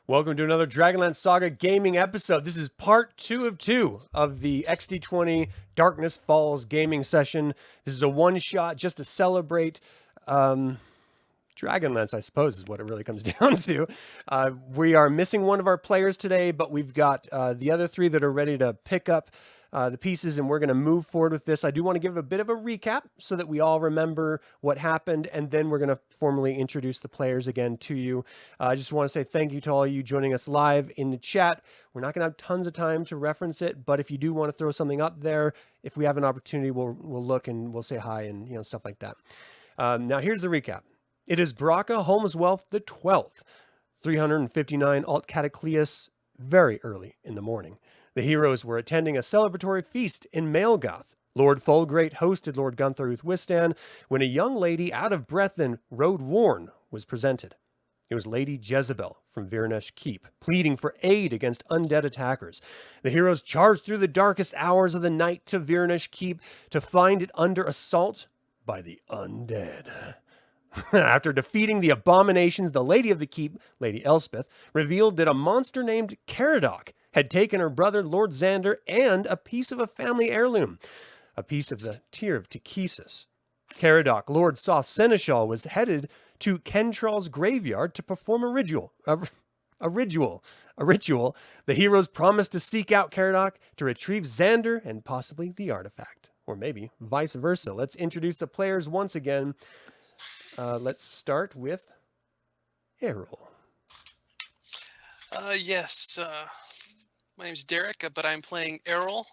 Welcome to another DragonLance Saga gaming episode. This is part 2 of 2 of the XD20 Darkness Falls gaming session. This is a one-shot just to celebrate Dragonlance, I suppose, is what it really comes down to. We are missing one of our players today, but we've got the other three that are ready to pick up the pieces, and we're going to move forward with this. I do want to give a bit of a recap so that we all remember what happened, and then we're going to formally introduce the players again to you. I just want to say thank you to all of you joining us live in the chat. We're not going to have tons of time to reference it, but if you do want to throw something up there, if we have an opportunity, we'll look and we'll say hi and stuff like that. Now here's the recap. It is Baraka Holmeswealth the 12th, 359 Alt Catacleus, very early in the morning. The heroes were attending a celebratory feast in Maelgoth. Lord Fulgrate hosted Lord Gunther Uthwistan when a young lady out of breath and road-worn was presented. It was Lady Jezebel from Virnesh Keep, pleading for aid against undead attackers. The heroes charged through the darkest hours of the night to Virnesh Keep to find it under assault by the undead. After defeating the abominations, the Lady of the Keep, Lady Elspeth, revealed that a monster named Caradoc had taken her brother, Lord Xander, and a piece of a family heirloom, a piece of the Tear of Tekesis. Caradoc, Lord Soth Seneschal, was headed to Kentral's graveyard to perform a ritual. The heroes promised to seek out Caradoc to retrieve Xander and possibly the artifact, or maybe vice versa. Let's introduce the players once again. Let's start with Errol. Yes. My name's Derek, but I'm playing Errol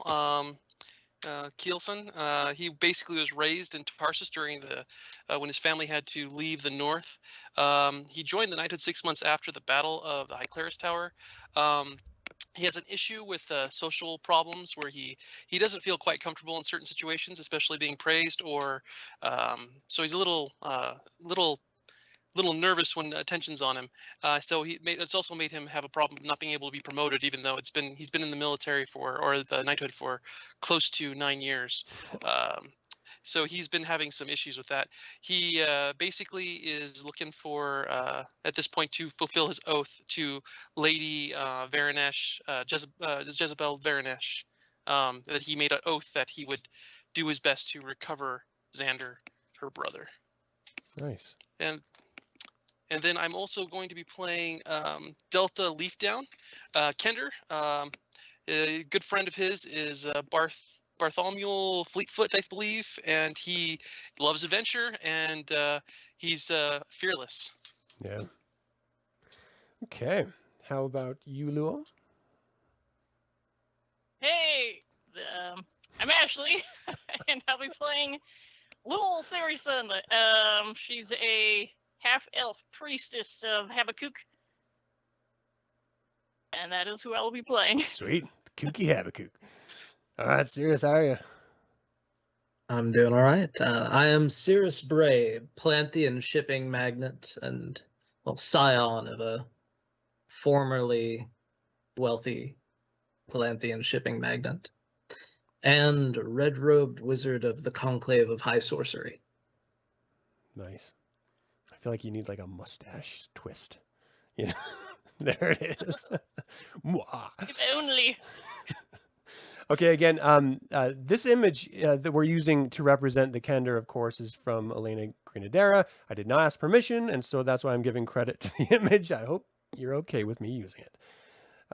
Kielson. He basically was raised in Tarsus during the when his family had to leave the north. He joined the knighthood 6 months after the Battle of the High Claris Tower. He has an issue with social problems where he doesn't feel quite comfortable in certain situations, especially being praised, or so he's a little nervous when attention's on him. So it's also made him have a problem not being able to be promoted, even though he's been in the military or the knighthood for close to 9 years. So he's been having some issues with that. He basically is looking for, at this point, to fulfill his oath to Lady Jezebel Virnesh, that he made an oath that he would do his best to recover Xander, her brother. Nice. And then I'm also going to be playing Delta Leafdown. Kender, a good friend of his, is Bartholomew Fleetfoot, I believe, and he loves adventure, and he's fearless. Yeah. Okay. How about you, Luo? Hey, I'm Ashley, and I'll be playing Little Sarison. She's a half-elf priestess of Habakkuk, and that is who I will be playing. Sweet. Kooky Habakkuk. All right, Sirius, how are you? I'm doing all right. I am Cirrus Bray, Planthian shipping magnate and scion of a formerly wealthy Planthian shipping magnate, and red-robed wizard of the Conclave of High Sorcery. Nice. I feel like you need like a mustache twist. Yeah, there it is. If only. Okay, again, this image that we're using to represent the Kender, of course, is from Elena Grenadera. I did not ask permission, and so that's why I'm giving credit to the image. I hope you're okay with me using it.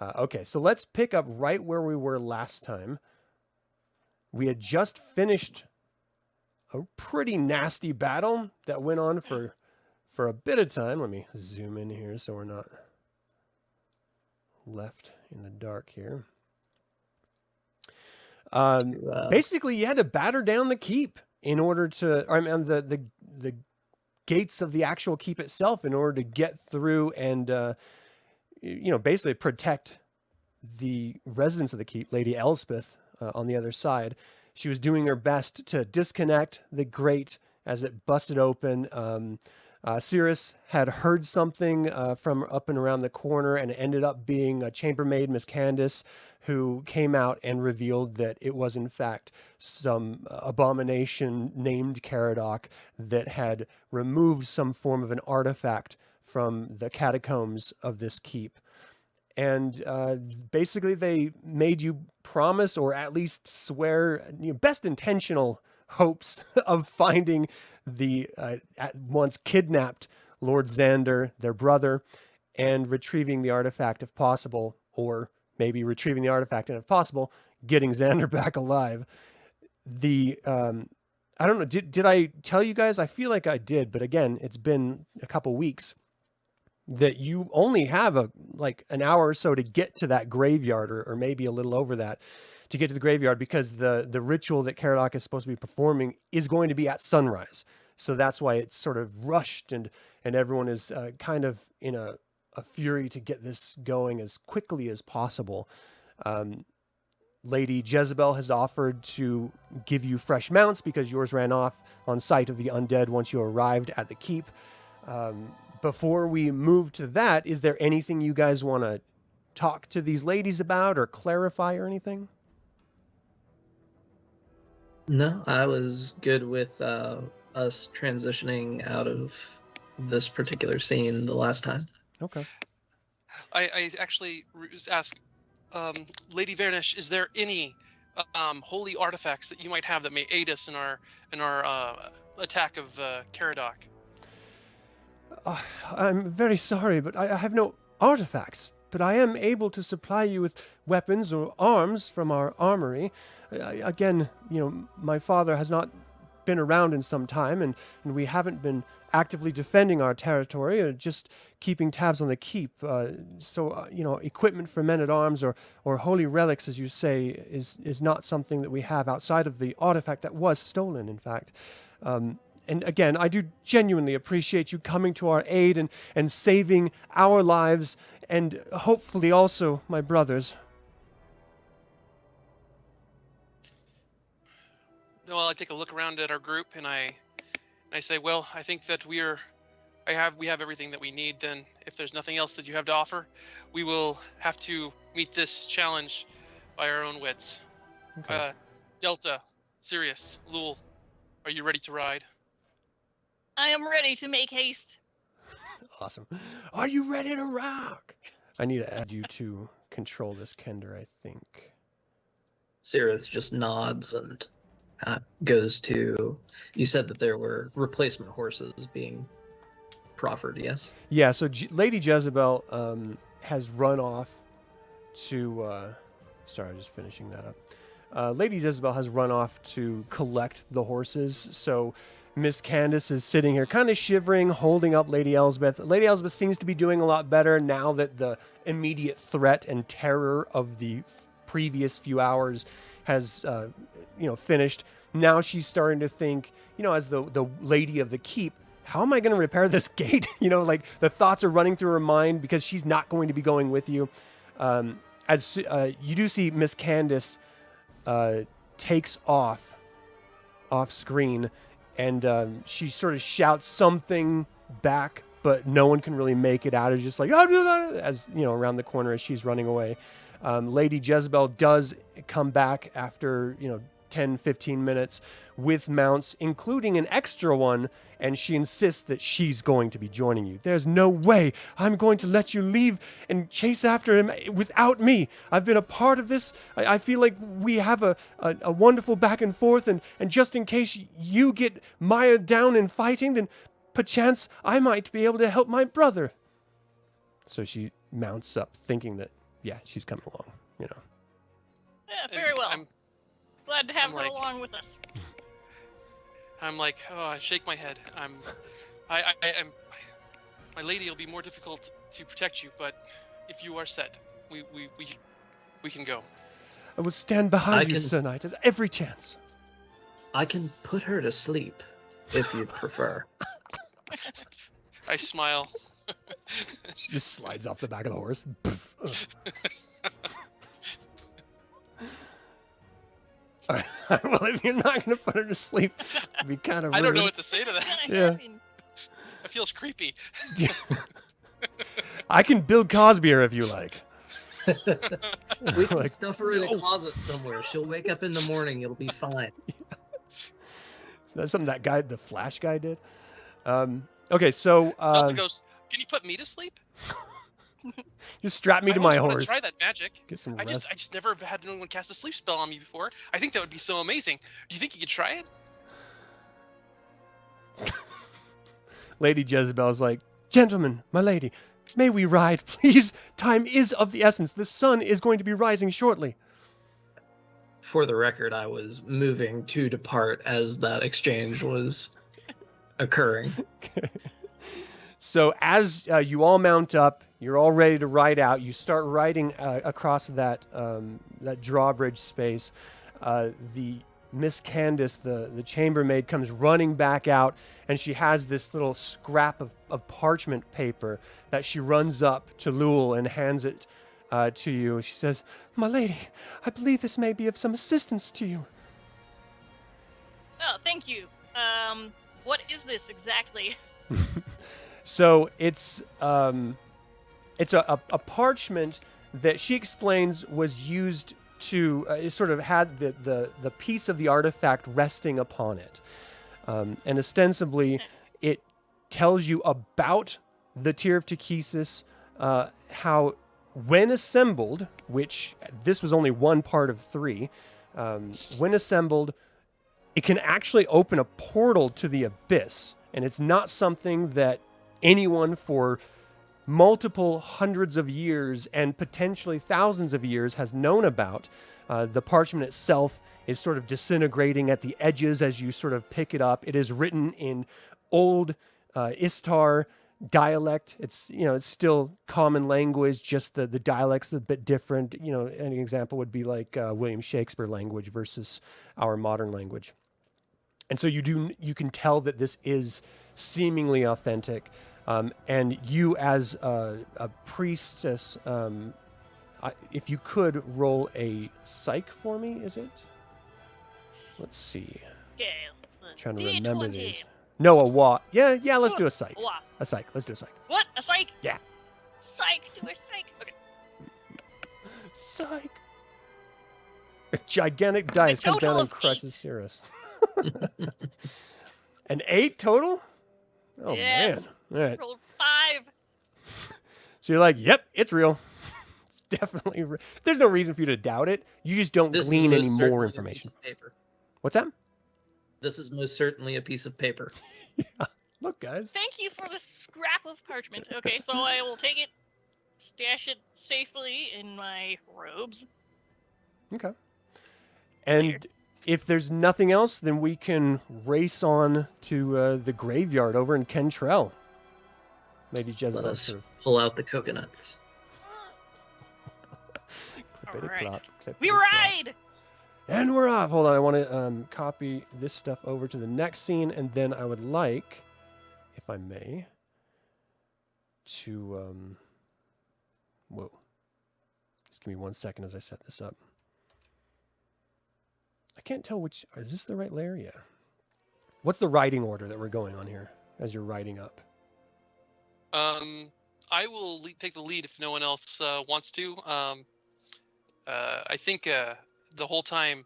Okay, so let's pick up right where we were last time. We had just finished a pretty nasty battle that went on for a bit of time. Let me zoom in here so we're not left in the dark here. Basically, you had to batter down the keep in order to, the gates of the actual keep itself in order to get through and, basically protect the residents of the keep, Lady Elspeth, on the other side. She was doing her best to disconnect the grate as it busted open. Cirrus had heard something from up and around the corner, and it ended up being a chambermaid, Miss Candace, who came out and revealed that it was in fact some abomination named Caradoc that had removed some form of an artifact from the catacombs of this keep. and basically they made you promise, or at least swear, best intentional hopes of finding the at once kidnapped Lord Xander, their brother, and retrieving the artifact if possible, or maybe retrieving the artifact and if possible, getting Xander back alive. The I don't know, did I tell you guys? I feel like I did, but again, it's been a couple weeks, that you only have an hour or so to get to that graveyard, or maybe a little over that, to get to the graveyard, because the ritual that Caradoc is supposed to be performing is going to be at sunrise. So that's why it's sort of rushed, and everyone is kind of in a fury to get this going as quickly as possible. Lady Jezebel has offered to give you fresh mounts because yours ran off on sight of the undead once you arrived at the keep. Before we move to that, is there anything you guys want to talk to these ladies about or clarify or anything? No, I was good with us transitioning out of this particular scene the last time. Okay. I actually asked, Lady Varnish, is there any holy artifacts that you might have that may aid us in our attack of Caradoc? I'm very sorry, but I have no artifacts. But I am able to supply you with weapons or arms from our armory. Again, my father has not been around in some time, and we haven't been actively defending our territory, or just keeping tabs on the keep. So, equipment for men-at-arms or holy relics, as you say, is not something that we have outside of the artifact that was stolen, in fact. And again, I do genuinely appreciate you coming to our aid and saving our lives, and hopefully also my brother's. Well, I take a look around at our group, and I say, well, I think that we have everything that we need. Then, if there's nothing else that you have to offer, we will have to meet this challenge by our own wits. Okay. Delta, Sirius, Lul, are you ready to ride? I am ready to make haste. Awesome. Are you ready to rock? I need to add you to control this Kender, I think. Sirius just nods and goes to... You said that there were replacement horses being proffered, yes? Yeah, so Lady Jezebel has run off to... sorry, I'm just finishing that up. Lady Jezebel has run off to collect the horses, so Miss Candace is sitting here kind of shivering, holding up Lady Elspeth. Lady Elspeth seems to be doing a lot better now that the immediate threat and terror of the previous few hours has, finished. Now she's starting to think, as the lady of the keep, how am I going to repair this gate? The thoughts are running through her mind because she's not going to be going with you. As you do see Miss Candace takes off screen, and she sort of shouts something back, but no one can really make it out. It's just like, as around the corner as she's running away. Lady Jezebel does come back after 10-15 minutes with mounts, including an extra one, and she insists that she's going to be joining you. There's no way I'm going to let you leave and chase after him without me. I've been a part of this. I feel like we have a wonderful back and forth, and just in case you get mired down in fighting, then perchance I might be able to help my brother. So she mounts up, thinking that, yeah, she's coming along, Yeah, very well. I'm Glad to have her like- along with us. I'm like, I shake my head. I'm my lady. It'll be more difficult to protect you, but if you are set, we can go. I will stand behind you, can- Sir Knight, at every chance. I can put her to sleep, if you'd prefer. I smile. She just slides off the back of the horse. All right. Well, if you're not going to put her to sleep, it'd be kind of rude. I don't know what to say to that. Yeah. It feels creepy. I can build Cosby her if you like. We can Like, stuff her in a oh. closet somewhere. She'll wake up in the morning. It'll be fine. That's something that guy, the Flash guy, did. Okay, so Delta goes, can you put me to sleep? Just strap me I to my always wanna horse. try that magic. Get some I rest. just never have had anyone cast a sleep spell on me before. I think that would be so amazing. Do you think you could try it? Lady Jezebel's like, gentlemen, my lady, may we ride, please? Time is of the essence. The sun is going to be rising shortly. For the record, I was moving to depart as that exchange was occurring. So as you all mount up, you're all ready to ride out. You start riding across that that drawbridge space. The Miss Candace, the chambermaid, comes running back out, and she has this little scrap of parchment paper that she runs up to Lul and hands it to you. She says, "My lady, I believe this may be of some assistance to you." Oh, thank you. What is this exactly? So it's a parchment that she explains was used to it sort of had the piece of the artifact resting upon it, and ostensibly it tells you about the Tear of Takesis, how when assembled, which this was only one part of 3, when assembled, it can actually open a portal to the abyss, and it's not something that anyone for multiple hundreds of years and potentially thousands of years has known about. The parchment itself is sort of disintegrating at the edges as you sort of pick it up. It is written in old Istar dialect. It's still common language, just the dialect's a bit different. An example would be like William Shakespeare language versus our modern language. And so you can tell that this is seemingly authentic. And you as a priestess, if you could roll a psych for me, is it? Let's see. Okay, Trying to remember D20. these. No, a wa. Yeah, let's do a psych. Wah. A psych. Let's do a psych. What? A psych? Yeah. Psych. Do a psych. Okay. Psych. A gigantic dice comes total down and of crushes 8. Cirrus. An 8 total? Oh, Yes. man. All right. Rolled 5. So you're like, yep, it's real. It's definitely real. There's no reason for you to doubt it. You just don't This is glean any most more certainly a information. piece of paper. What's that? This is most certainly a piece of paper. Look, guys. Thank you for the scrap of parchment. Okay, so I will take it, stash it safely in my robes. Okay. And if there's nothing else, then we can race on to the graveyard over in Kentrell. Maybe Let Jezebel us sort of pull out the coconuts. clippity Alright. clop, We clippity clop. ride! And we're off. Hold on. I want to copy this stuff over to the next scene, and then I would like, if I may, to whoa. Just give me 1 second as I set this up. I can't tell which. Is this the right layer? Yeah. What's the riding order that we're going on here as you're riding up? I will take the lead if no one else wants to. I think the whole time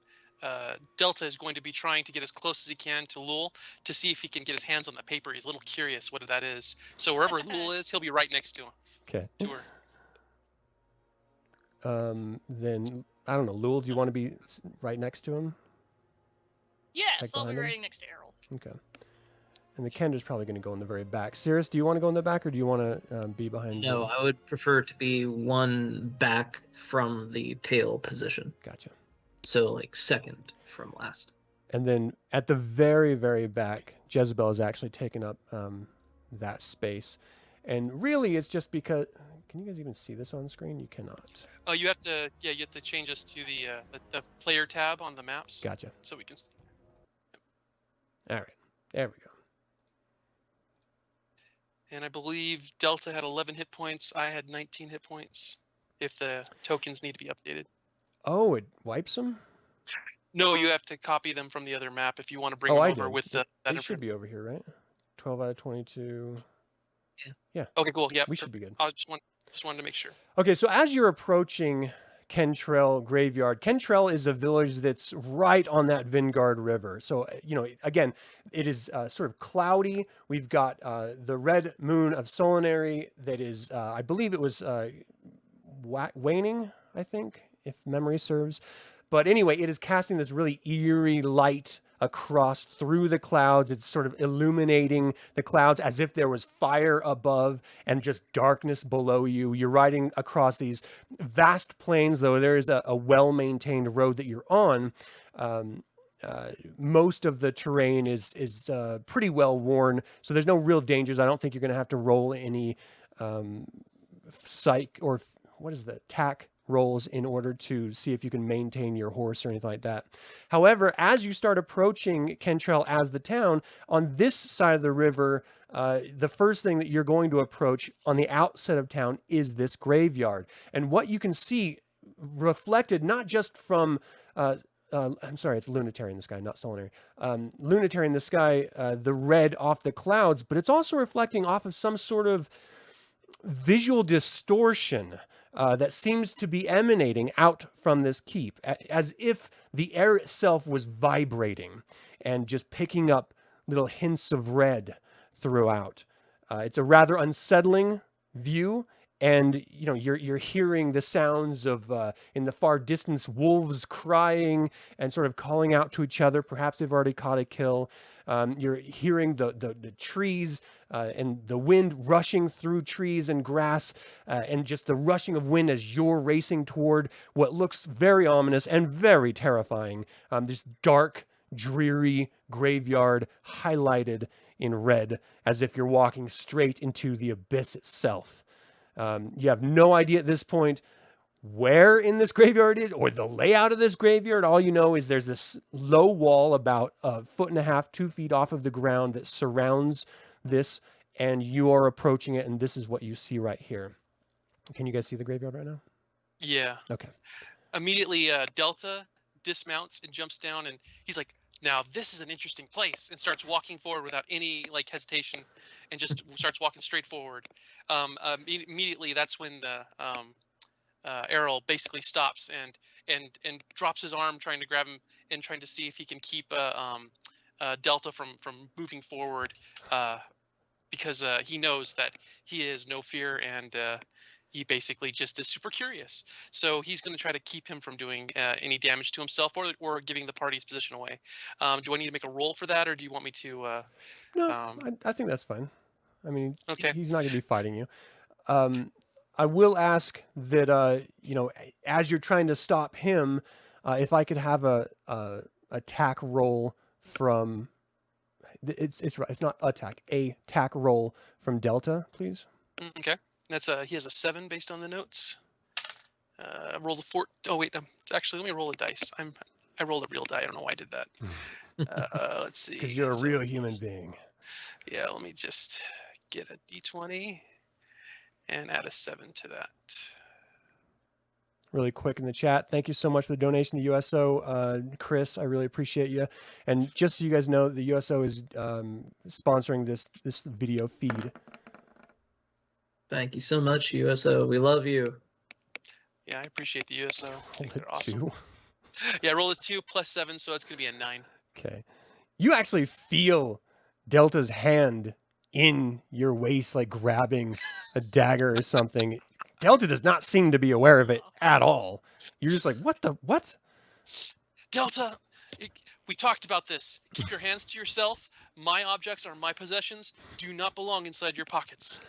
Delta is going to be trying to get as close as he can to Lul to see if he can get his hands on the paper. He's a little curious what that is. So wherever Lul is, he'll be right next to him. Okay. To her. Then I don't know. Lul, do you want to be right next to him? Yes, Like I'll be behind him? riding next to Errol. Okay. And the Kendra's probably going to go in the very back. Cirrus, do you want to go in the back, or do you want to be behind? No, I would prefer to be one back from the tail position. Gotcha. So, like, second from last. And then at the very, very back, Jezebel has actually taken up that space. And really, it's just because... Can you guys even see this on screen? You cannot. Oh, you have to change us to the player tab on the maps. Gotcha. So we can see. All right. There we go. And I believe Delta had 11 hit points. I had 19 hit points. If the tokens need to be updated. Oh, it wipes them? No, you have to copy them from the other map if you want to bring Oh, them I over did. with the. That It should be over here, right? 12 out of 22. Okay, cool. Yeah, We should be good. I just wanted to make sure. Okay, so as you're approaching Kentrell Graveyard. Kentrell is a village that's right on that Vingard River. So, again, it is sort of cloudy. We've got the red moon of Solinary that is, I believe it was waning, I think, if memory serves. But anyway, it is casting this really eerie light across through the clouds. It's sort of illuminating the clouds as if there was fire above and just darkness below you. You're riding across these vast plains, though there is a well-maintained road that you're on. Most of the terrain is pretty well worn, so there's no real dangers. I don't think you're going to have to roll any psych or what is the tack rolls in order to see if you can maintain your horse or anything like that. However, as you start approaching Kentrell as the town, on this side of the river, the first thing that you're going to approach on the outset of town is this graveyard. And what you can see reflected not just from I'm sorry, it's Lunitary in the sky, not Solinary. Lunitary in the sky, the red off the clouds, but it's also reflecting off of some sort of visual distortion that seems to be emanating out from this keep, as if the air itself was vibrating and just picking up little hints of red throughout. It's a rather unsettling view, and you're hearing the sounds of in the far distance wolves crying and sort of calling out to each other. Perhaps they've already caught a kill. You're hearing the trees and the wind rushing through trees and grass, and just the rushing of wind as you're racing toward what looks very ominous and very terrifying. This dark, dreary graveyard highlighted in red, as if you're walking straight into the abyss itself. You have no idea at this point where in this graveyard it is or the layout of this graveyard. All you know is there's this low wall about 1.5 feet, 2 feet off of the ground that surrounds this, and you are approaching it, and this is what you see right here. Can you guys see the graveyard right now? Yeah. Okay. Immediately, Delta dismounts and jumps down, and he's like, "Now this is an interesting place," and starts walking forward without any hesitation, and just starts walking straight forward. Immediately, that's when the Errol basically stops and drops his arm, trying to grab him and trying to see if he can keep Delta from moving forward, because he knows that he has no fear, and he basically just is super curious. So he's going to try to keep him from doing any damage to himself or giving the party's position away. Do I need to make a roll for that, or do you want me to? No, I think that's fine. I mean, okay. He's not going to be fighting you. I will ask that, as you're trying to stop him, if I could have a attack roll from, it's not attack, a tack roll from Delta, please. Okay. That's he has a 7 based on the notes. Roll the 4. Oh wait, actually, let me roll a dice. I rolled a real die. I don't know why I did that. Let's see. Because you're a real human being. Yeah, let me just get a D20 and add a 7 to that. Really quick in the chat. Thank you so much for the donation to USO, Chris. I really appreciate you. And just so you guys know, the USO is sponsoring this video feed. Thank you so much, USO. We love you. Yeah, I appreciate the USO. I think they're awesome. 2. Yeah, roll a 2 plus 7, so it's going to be a 9. Okay. You actually feel Delta's hand in your waist, like grabbing a dagger or something. Delta does not seem to be aware of it at all. You're just like, what? Delta, we talked about this. Keep your hands to yourself. My objects are my possessions. Do not belong inside your pockets.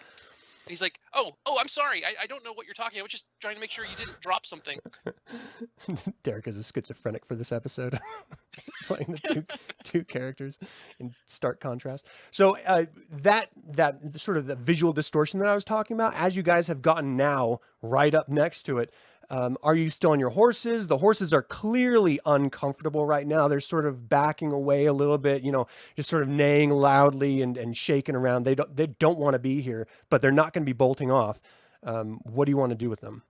And he's like, oh, I'm sorry. I don't know what you're talking about. I was just trying to make sure you didn't drop something. Derek is a schizophrenic for this episode, playing the two characters in stark contrast. So that sort of the visual distortion that I was talking about, as you guys have gotten now right up next to it, are you still on your horses? The horses are clearly uncomfortable right now. They're sort of backing away a little bit, just sort of neighing loudly and shaking around. They don't want to be here, but they're not going to be bolting off. What do you want to do with them?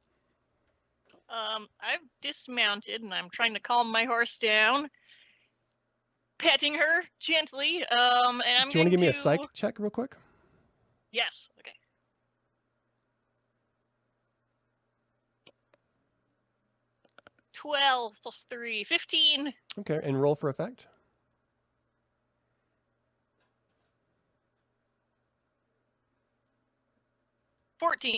I've dismounted and I'm trying to calm my horse down, petting her gently. And I'm Do you want to give me a psych check real quick? Yes. Okay. 12 plus 3, 15. Okay, and roll for effect. $14.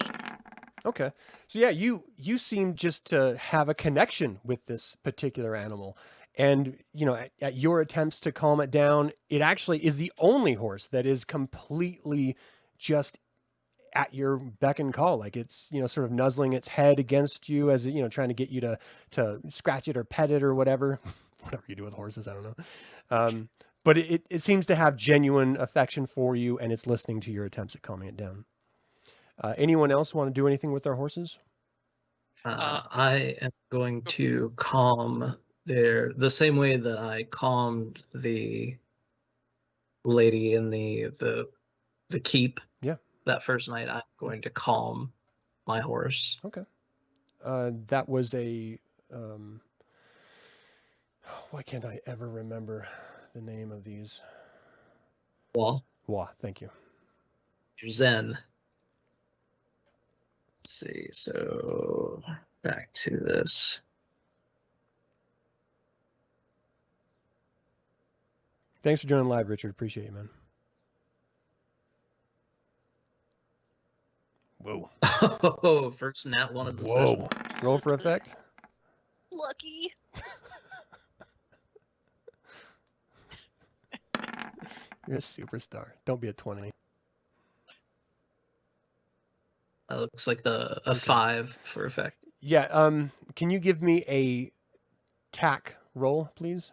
Okay. So yeah, you seem just to have a connection with this particular animal. And, you know, at your attempts to calm it down, it actually is the only horse that is completely just at your beck and call. Like it's, you know, sort of nuzzling its head against you as, you know, trying to get you to scratch it or pet it or whatever. Whatever you do with horses, I don't know. But it seems to have genuine affection for you, and it's listening to your attempts at calming it down. Anyone else want to do anything with their horses? I am going to calm the same way that I calmed the lady in the keep. Yeah. That first night, I'm going to calm my horse. Okay. That was a why can't I ever remember the name of these? Well, Wah, thank you. you're Zen. Let's see, so back to this. Thanks for joining live, Richard. Appreciate you, man. Whoa. Oh, first nat one of the session. Whoa. Roll for effect. Lucky. You're a superstar. Don't be a 20. That looks like a 5 for effect. Yeah, can you give me a tack roll, please?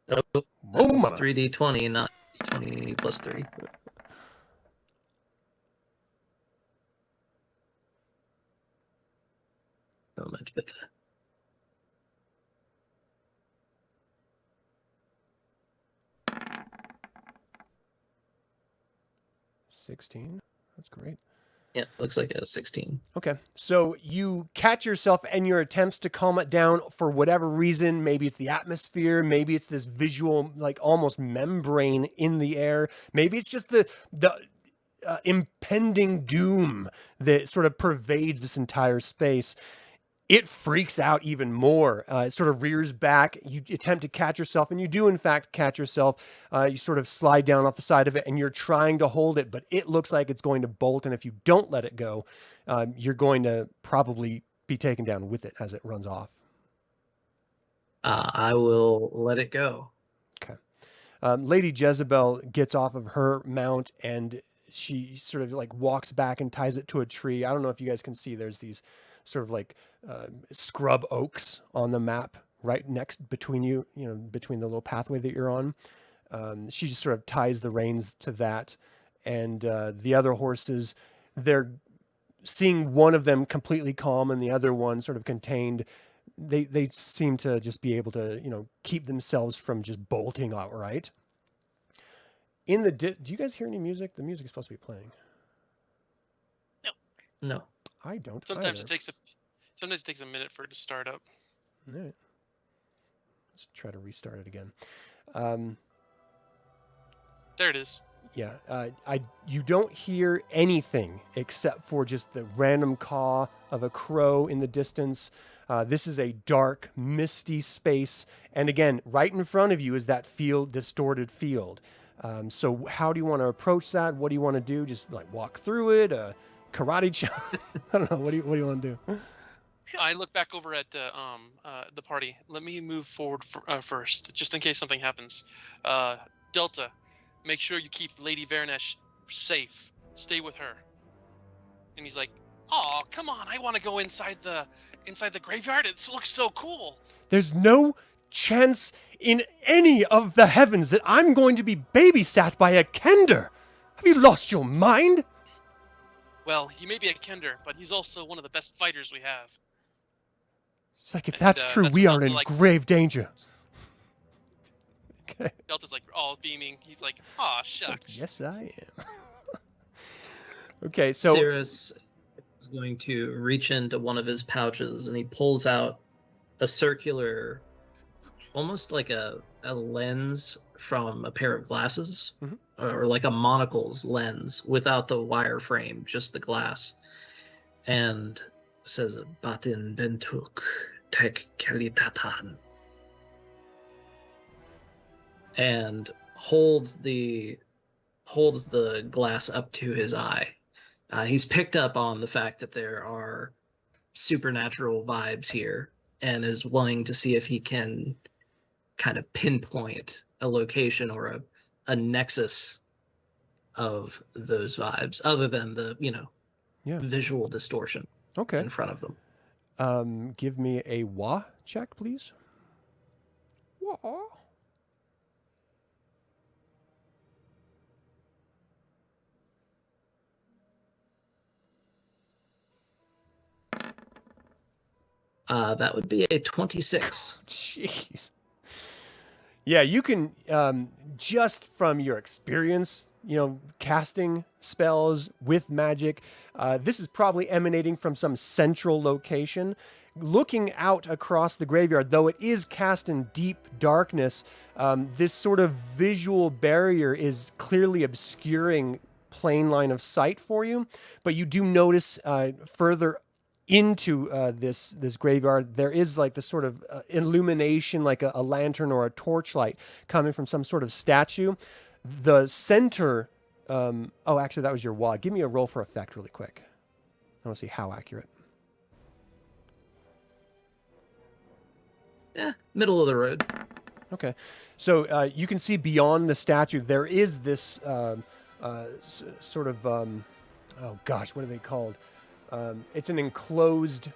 Oh, Whoa, it's mother. 3d20, not 20 plus 3. Moment, bitte. $16. That's great. Yeah, looks like a 16. Okay, so you catch yourself and your attempts to calm it down for whatever reason. Maybe it's the atmosphere. Maybe it's this visual, like almost membrane in the air. Maybe it's just the impending doom that sort of pervades this entire space. It freaks out even more. It sort of rears back. You attempt to catch yourself, and you do, in fact, catch yourself. You sort of slide down off the side of it, and you're trying to hold it, but it looks like it's going to bolt. And if you don't let it go, you're going to probably be taken down with it as it runs off. I will let it go. Okay. Lady Jezebel gets off of her mount, and she sort of like walks back and ties it to a tree. I don't know if you guys can see, there's these sort of like scrub oaks on the map right next between you, you know, between the little pathway that you're on. She just sort of ties the reins to that. And the other horses, they're seeing one of them completely calm and the other one sort of contained. They seem to just be able to, you know, keep themselves from just bolting outright. Do you guys hear any music? The music is supposed to be playing. No. I don't. Sometimes either. Sometimes it takes a minute for it to start up. All right. Let's try to restart it again. There it is. Yeah, you don't hear anything except for just the random caw of a crow in the distance. This is a dark, misty space, and again, right in front of you is that distorted field. So how do you want to approach that? What do you want to do? Just like walk through it? Karate chop? I don't know. What do you want to do? I look back over at the party. Let me move forward first, just in case something happens. Delta, make sure you keep Lady Vernesh safe. Stay with her. And he's like, "Oh, come on! I want to go inside the graveyard. It looks so cool." There's no chance in any of the heavens that I'm going to be babysat by a Kender. Have you lost your mind? Well, he may be a Kender, but he's also one of the best fighters we have. It's like, if And, that's true, that's we what are Delta in likes. grave danger. Okay. Delta's like all beaming. He's like, "Aw, It's like, shucks." yes, I am. Okay, so Cirrus is going to reach into one of his pouches and he pulls out a circular, almost like a lens from a pair of glasses, Mhm. or like a monocle's lens without the wire frame, just the glass. And says Batin Bentuk Tek Kelitatan, and holds the glass up to his eye. He's picked up on the fact that there are supernatural vibes here and is wanting to see if he can kind of pinpoint a location or a nexus of those vibes other than the, visual distortion Okay. in front of them. Give me a Wa check, please. Wa. That would be a 26. Jeez. Yeah, you can, just from your experience, casting spells with magic, this is probably emanating from some central location. Looking out across the graveyard, though it is cast in deep darkness, this sort of visual barrier is clearly obscuring plain line of sight for you. But you do notice further into this graveyard, there is like the sort of illumination, like a lantern or a torchlight coming from some sort of statue. The center, oh, actually, that was your wad. Give me a roll for effect really quick. I want to see how accurate. Yeah, middle of the road. Okay. So you can see beyond the statue, there is this sort of, oh gosh, what are they called? It's an enclosed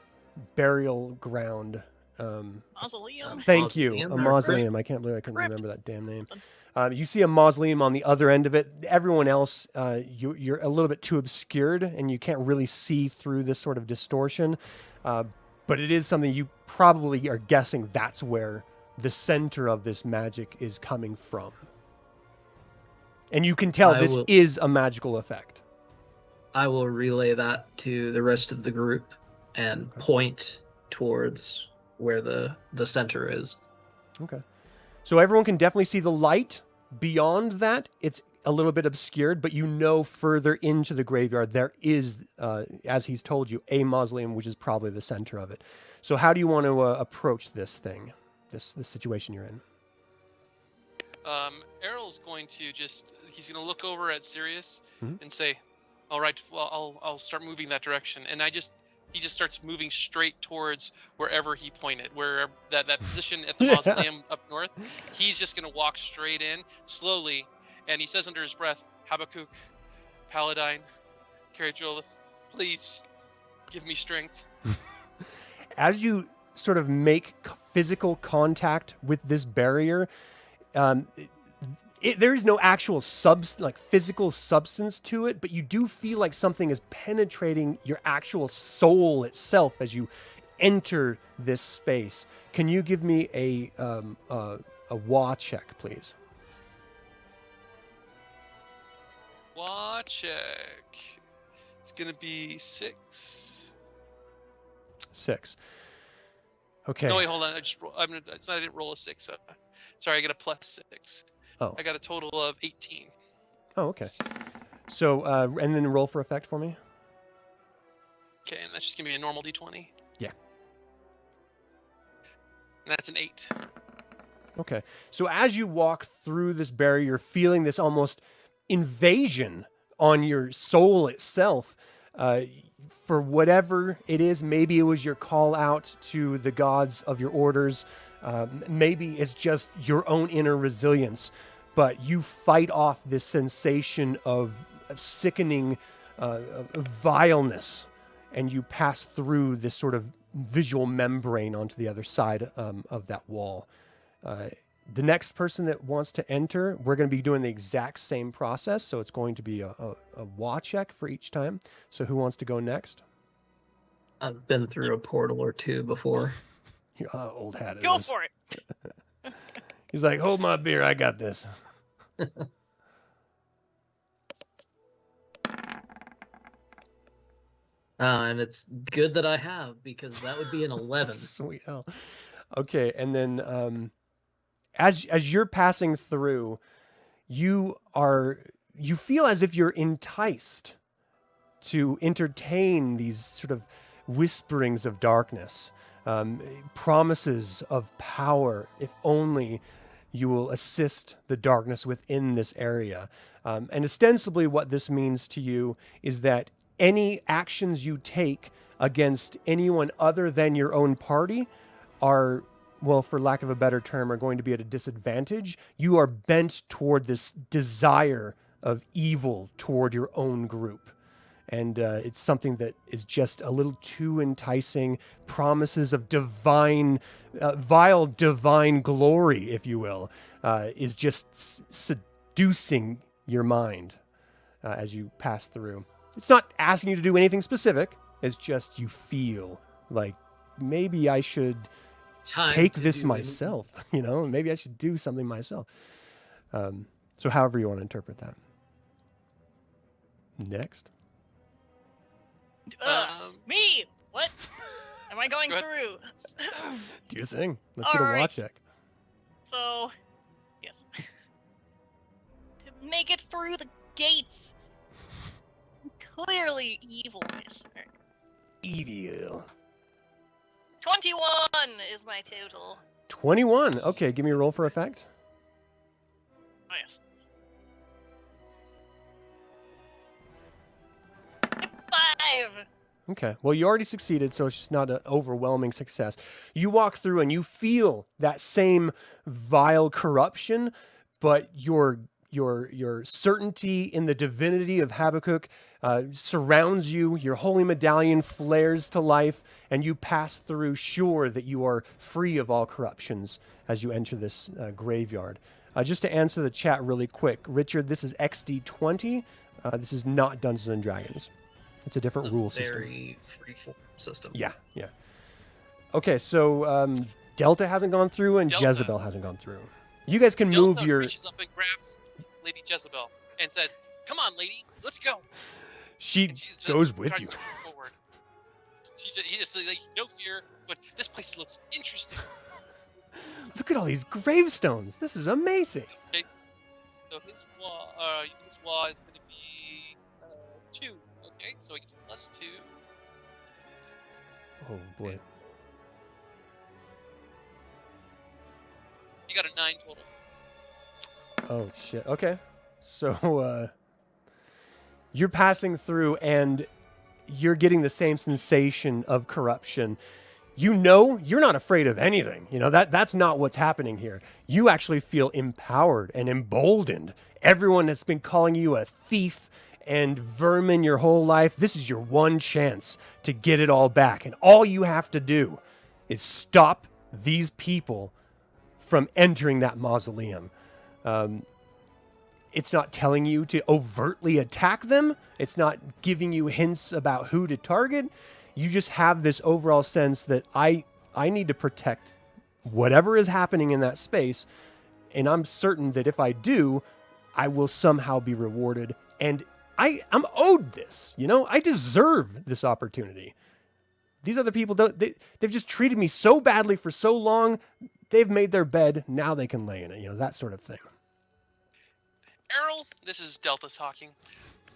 burial ground. Mausoleum. Thank you. Mausoleum A or mausoleum. I can't believe I couldn't Crypt. remember that damn name. You see a mausoleum on the other end of it. Everyone else, you're a little bit too obscured, and you can't really see through this sort of distortion. But it is something you probably are guessing that's where the center of this magic is coming from. And you can tell this is a magical effect. I will relay that to the rest of the group and point towards where the center is. Okay. So everyone can definitely see the light. Beyond that, it's a little bit obscured, but further into the graveyard, there is, as he's told you, a mausoleum, which is probably the center of it. So how do you want to approach this thing, this situation you're in? Errol's going to he's going to look over at Sirius and say, all right, well, I'll start moving that direction. And he just starts moving straight towards wherever he pointed, where that position at the mausoleum up north. He's just going to walk straight in slowly. And he says under his breath, Habakkuk, Paladine, Kerajolith, please give me strength. As you sort of make physical contact with this barrier, there is no actual physical substance to it, but you do feel like something is penetrating your actual soul itself as you enter this space. Can you give me a Wa check, please? Wa check. It's gonna be 6. 6. Okay. No, wait, hold on. I didn't roll a 6. Sorry, I got a +6. Oh. I got a total of 18. Oh, okay. So, and then roll for effect for me. Okay, and that's just gonna be a normal D20. Yeah. And that's an 8. Okay. So as you walk through this barrier, you're feeling this almost invasion on your soul itself. For whatever it is, maybe it was your call out to the gods of your orders. Maybe it's just your own inner resilience, but you fight off this sensation of sickening vileness, and you pass through this sort of visual membrane onto the other side of that wall. The next person that wants to enter, we're going to be doing the exact same process, so it's going to be a Wa check for each time. So who wants to go next? I've been through a portal or two before. Old hat. Go for it. He's like, hold my beer, I got this. And it's good that I have, because that would be an 11. Sweet hell. Okay, and then as you're passing through, you feel as if you're enticed to entertain these sort of whisperings of darkness, promises of power, if only you will assist the darkness within this area. And ostensibly what this means to you is that any actions you take against anyone other than your own party are, well, for lack of a better term, are going to be at a disadvantage. You are bent toward this desire of evil toward your own group. And it's something that is just a little too enticing. Promises of divine, vile divine glory, if you will, is just seducing your mind as you pass through. It's not asking you to do anything specific. It's just you feel like maybe I should take this myself. You know, maybe I should do something myself. So however you want to interpret that. Next. Me? What? Am I going Go through? Do your thing. Let's get a Alright. watch check. So, yes. To make it through the gates. Clearly evilness. Evil. 21 is my total. 21. Okay, give me a roll for effect. Oh, yes. 5! Okay. Well, you already succeeded, so it's just not an overwhelming success. You walk through and you feel that same vile corruption, but your certainty in the divinity of Habakkuk surrounds you. Your holy medallion flares to life, and you pass through sure that you are free of all corruptions as you enter this graveyard. Just to answer the chat really quick, Richard, this is XD20. This is not Dungeons and Dragons. It's a different rule system. Very freeform system. Yeah. Okay, so Delta hasn't gone through, and Delta. Jezebel hasn't gone through. You guys can Delta move your. reaches up and grabs Lady Jezebel and says, "Come on, lady, let's go." She And she just goes with tries you. to move forward. He just like no fear, but this place looks interesting. Look at all these gravestones. This is amazing. Okay, so his wall is going to be 2. Okay, so he gets a +2. Oh boy. You got a 9 total. Oh shit. Okay. So you're passing through and you're getting the same sensation of corruption. You know, you're not afraid of anything. You know, that's not what's happening here. You actually feel empowered and emboldened. Everyone has been calling you a thief and vermin your whole life. This is your one chance to get it all back. And all you have to do is stop these people from entering that mausoleum. It's not telling you to overtly attack them. It's not giving you hints about who to target. You just have this overall sense that I need to protect whatever is happening in that space. And I'm certain that if I do, I will somehow be rewarded. And I'm owed this, you know? I deserve this opportunity. These other people, they've just treated me so badly for so long. They've made their bed. Now they can lay in it, you know, that sort of thing. Errol, this is Delta talking.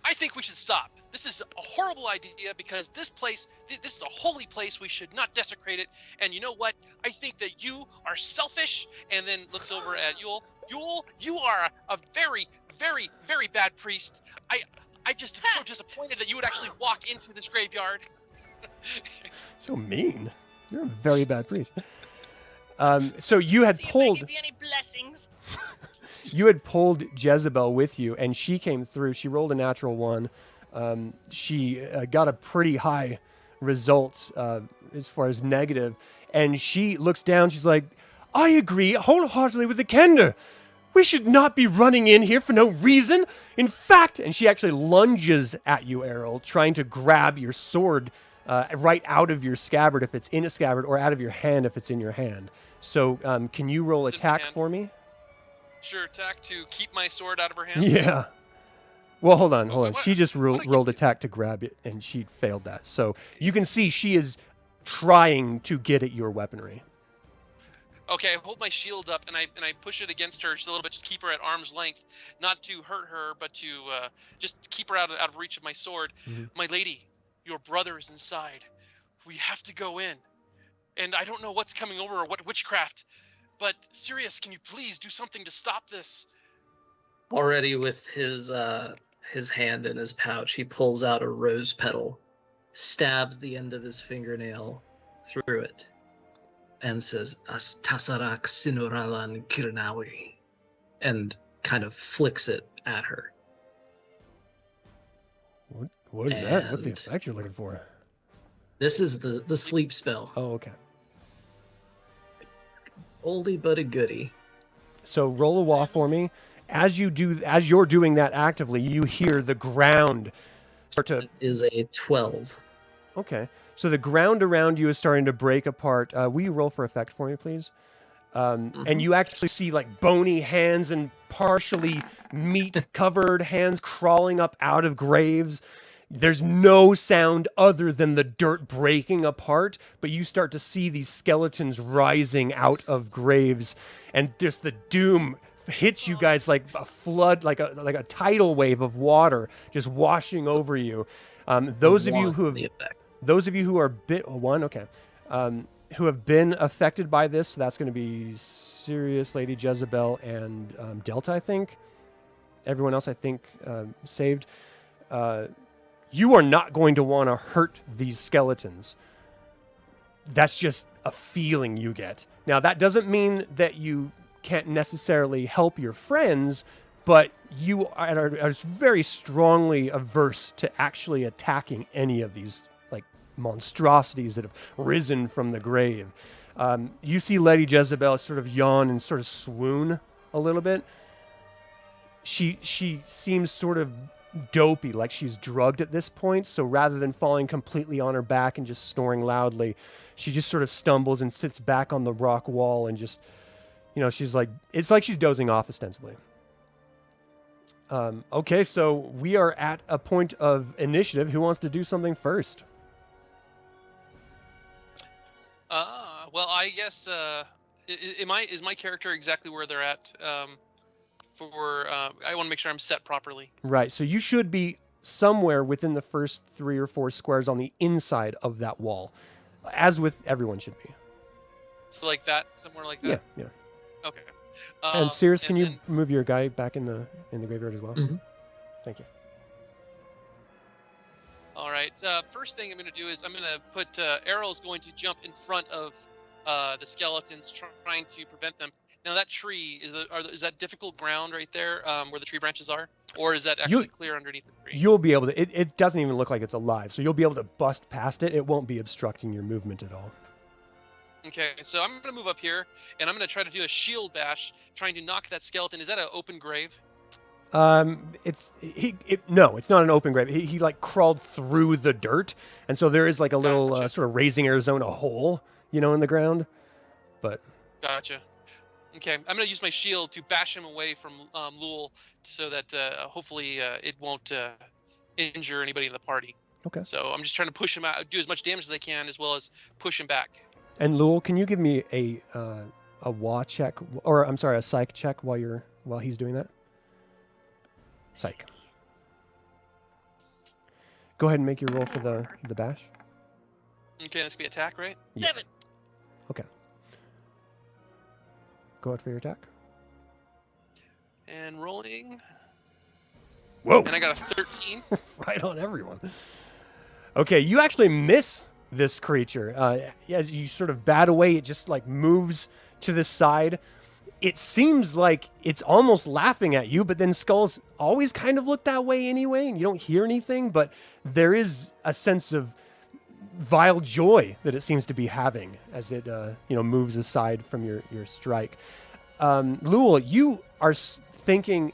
I think we should stop. This is a horrible idea because this place, this is a holy place. We should not desecrate it. And you know what? I think that you are selfish. And then looks over at Yule. Yule, you are a very, very, very bad priest. I just am so disappointed that you would actually walk into this graveyard. So mean. You're a very bad priest. So you had See pulled. if I give you any blessings. You had pulled Jezebel with you, and she came through. She rolled a natural 1. She got a pretty high result as far as negative. And she looks down. She's like, I agree wholeheartedly with the Kender. We should not be running in here for no reason. In fact, and she actually lunges at you, Errol, trying to grab your sword right out of your scabbard if it's in a scabbard, or out of your hand if it's in your hand. So can you roll It's in my attack hand. for me? Sure, attack to keep my sword out of her hands. Yeah. Well, hold on. What- She just what did I rolled get? attack to grab it, and she failed that. So you can see she is trying to get at your weaponry. Okay, I hold my shield up and I push it against her just a little bit, just keep her at arm's length, not to hurt her, but to just keep her out of reach of my sword. Mhm. My lady, your brother is inside. We have to go in. And I don't know what's coming over or what witchcraft, but Sirius, can you please do something to stop this? Already with his hand in his pouch, he pulls out a rose petal, stabs the end of his fingernail through it, and says, "As tasarak sinuralan kirnawi," and kind of flicks it at her. What is that? What's the And- effect you're looking for? This is the sleep spell. Oh, okay. Oldie but a goodie. So roll a wah for me. As you're doing that actively, you hear the ground start to. It is a 12. Okay. So the ground around you is starting to break apart. Will you roll for effect for me, please? And you actually see like bony hands and partially meat-covered hands crawling up out of graves. There's no sound other than the dirt breaking apart, but you start to see these skeletons rising out of graves, and just the doom hits you guys like a flood, like a tidal wave of water just washing over you. Those of you who have The effect. Those of you who are who have been affected by this, so that's going to be Sirius, Lady Jezebel, and Delta, I think. Everyone else, I think, saved. You are not going to want to hurt these skeletons. That's just a feeling you get. Now, that doesn't mean that you can't necessarily help your friends, but you are very strongly averse to actually attacking any of these monstrosities that have risen from the grave. You see Lady Jezebel sort of yawn and sort of swoon a little bit. She seems sort of dopey, like she's drugged at this point, so rather than falling completely on her back and just snoring loudly, she just sort of stumbles and sits back on the rock wall and just, she's like, it's like she's dozing off ostensibly. Okay, so we are at a point of initiative. Who wants to do something first? Well, I guess is my character exactly where they're at? I want to make sure I'm set properly. Right. So you should be somewhere within the first 3 or 4 squares on the inside of that wall, as with everyone should be. So like that, somewhere like that. Yeah. Okay. And Sirius, can you then- move your guy back in the graveyard as well? Mhm. Thank you. All right. First thing I'm going to do is I'm going to put Arrow's going to jump in front of the skeletons, trying to prevent them. Now that tree is that difficult ground right there, where the tree branches are, or is that actually clear underneath the tree? You'll be able to. It doesn't even look like it's alive, so you'll be able to bust past it. It won't be obstructing your movement at all. Okay, so I'm going to move up here, and I'm going to try to do a shield bash, trying to knock that skeleton. Is that an open grave? No, it's not an open grave. He like crawled through the dirt, and so there is like a little Gotcha. sort of Raising Arizona hole, in the ground. But Gotcha. Okay, I'm going to use my shield to bash him away from Lul, so that hopefully it won't injure anybody in the party. Okay. So I'm just trying to push him out, do as much damage as I can, as well as push him back. And Lul, can you give me a WA check, or I'm sorry, a psych check while he's doing that? Psych. Go ahead and make your roll for the bash. Okay, that's gonna be attack, right? Yeah. 7. Okay. Go ahead for your attack. And rolling. Whoa! And I got a 13. Right on everyone. Okay, you actually miss this creature. As you sort of bat away, it just like moves to the side. It seems like it's almost laughing at you, but then skulls always kind of look that way anyway, and you don't hear anything, but there is a sense of vile joy that it seems to be having as it moves aside from your strike. Lul, you are thinking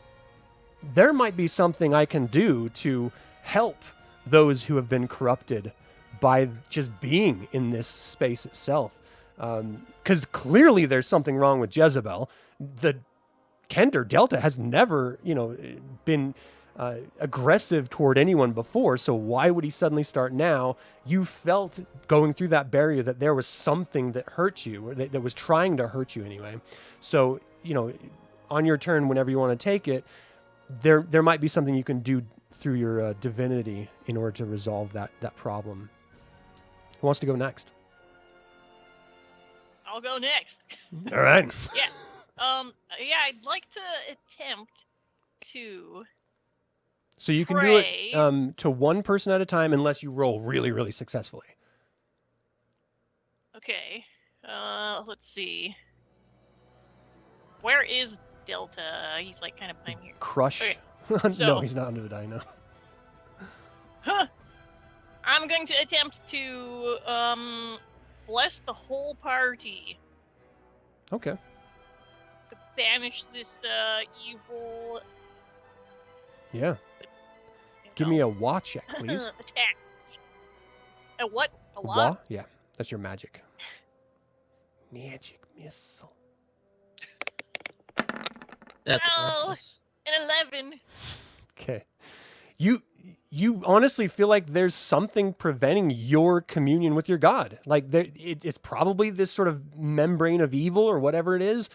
there might be something I can do to help those who have been corrupted by just being in this space itself. Because clearly there's something wrong with Jezebel. The Kender Delta has never, been aggressive toward anyone before. So why would he suddenly start now? You felt going through that barrier that there was something that hurt you, or that was trying to hurt you anyway. So, on your turn, whenever you want to take it, there might be something you can do through your divinity in order to resolve that problem. Who wants to go next? I'll go next. All right. Yeah. Yeah, I'd like to attempt to So you can pray. do it to one person at a time unless you roll really, really successfully. Okay. Let's see. Where is Delta? He's like kind of behind here. Crushed. Okay, No, so- he's not under the dino. Huh. I'm going to attempt to bless the whole party Okay. to banish this evil. Yeah. Give me a wa check, please. attack. A what? A Wa? what? Yeah. That's your magic. Magic missile. That's Oh. nice. An 11. Okay. You honestly feel like there's something preventing your communion with your God. Like it's probably this sort of membrane of evil or whatever it is,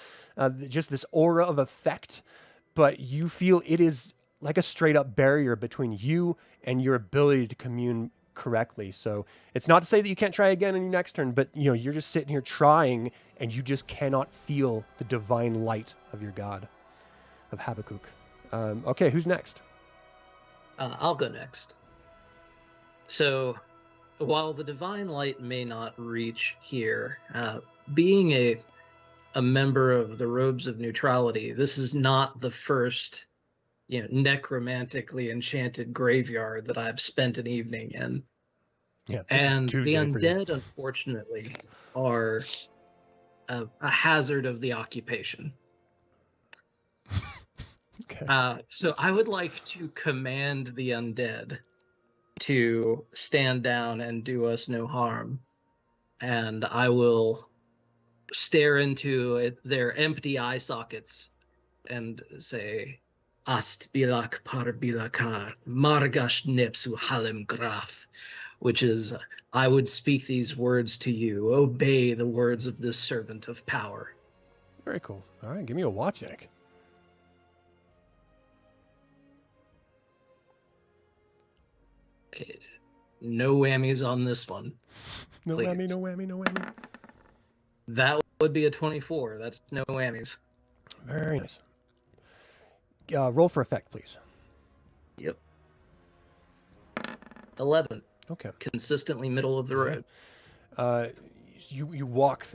just this aura of effect. But you feel it is like a straight up barrier between you and your ability to commune correctly. So it's not to say that you can't try again on your next turn, but you're just sitting here trying and you just cannot feel the divine light of your God, of Habakkuk. Okay, who's next? I'll go next. So, while the divine light may not reach here, being a member of the Robes of Neutrality, this is not the first, necromantically enchanted graveyard that I've spent an evening in. Yeah, this is And the Tuesday for you. undead, unfortunately, are a hazard of the occupation. Okay. So I would like to command the undead to stand down and do us no harm. And I will stare into their empty eye sockets and say, Ast bilak par bilakar, margash nepsu halem graf, which is, I would speak these words to you. Obey the words of this servant of power. Very cool. All right, give me a watch check. Okay. No whammies on this one. No Please. whammy, no whammy, no whammy. That would be a 24. That's no whammies. Very nice. Roll for effect, please. Yep. 11. Okay. Consistently middle of the road. You walk,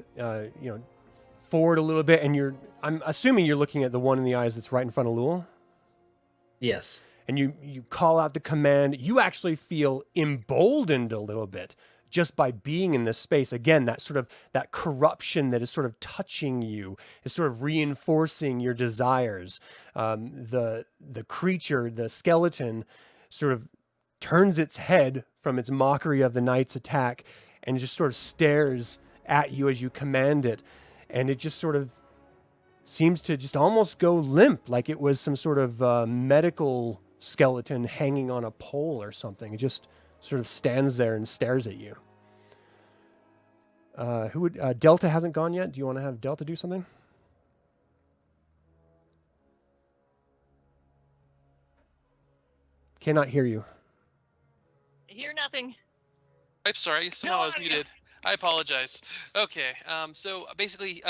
forward a little bit, and I'm assuming you're looking at the one in the eyes that's right in front of Lul. Yes. And you call out the command. You actually feel emboldened a little bit just by being in this space. Again, that corruption that is sort of touching you is sort of reinforcing your desires. The creature, the skeleton, sort of turns its head from its mockery of the knight's attack and just sort of stares at you as you command it. And it just sort of seems to just almost go limp, like it was some sort of medical skeleton hanging on a pole or something. It just sort of stands there and stares at you. Delta hasn't gone yet. Do you want to have Delta do something? Cannot hear you. I hear nothing. I'm sorry, somehow I was muted. I apologize. Okay, so basically,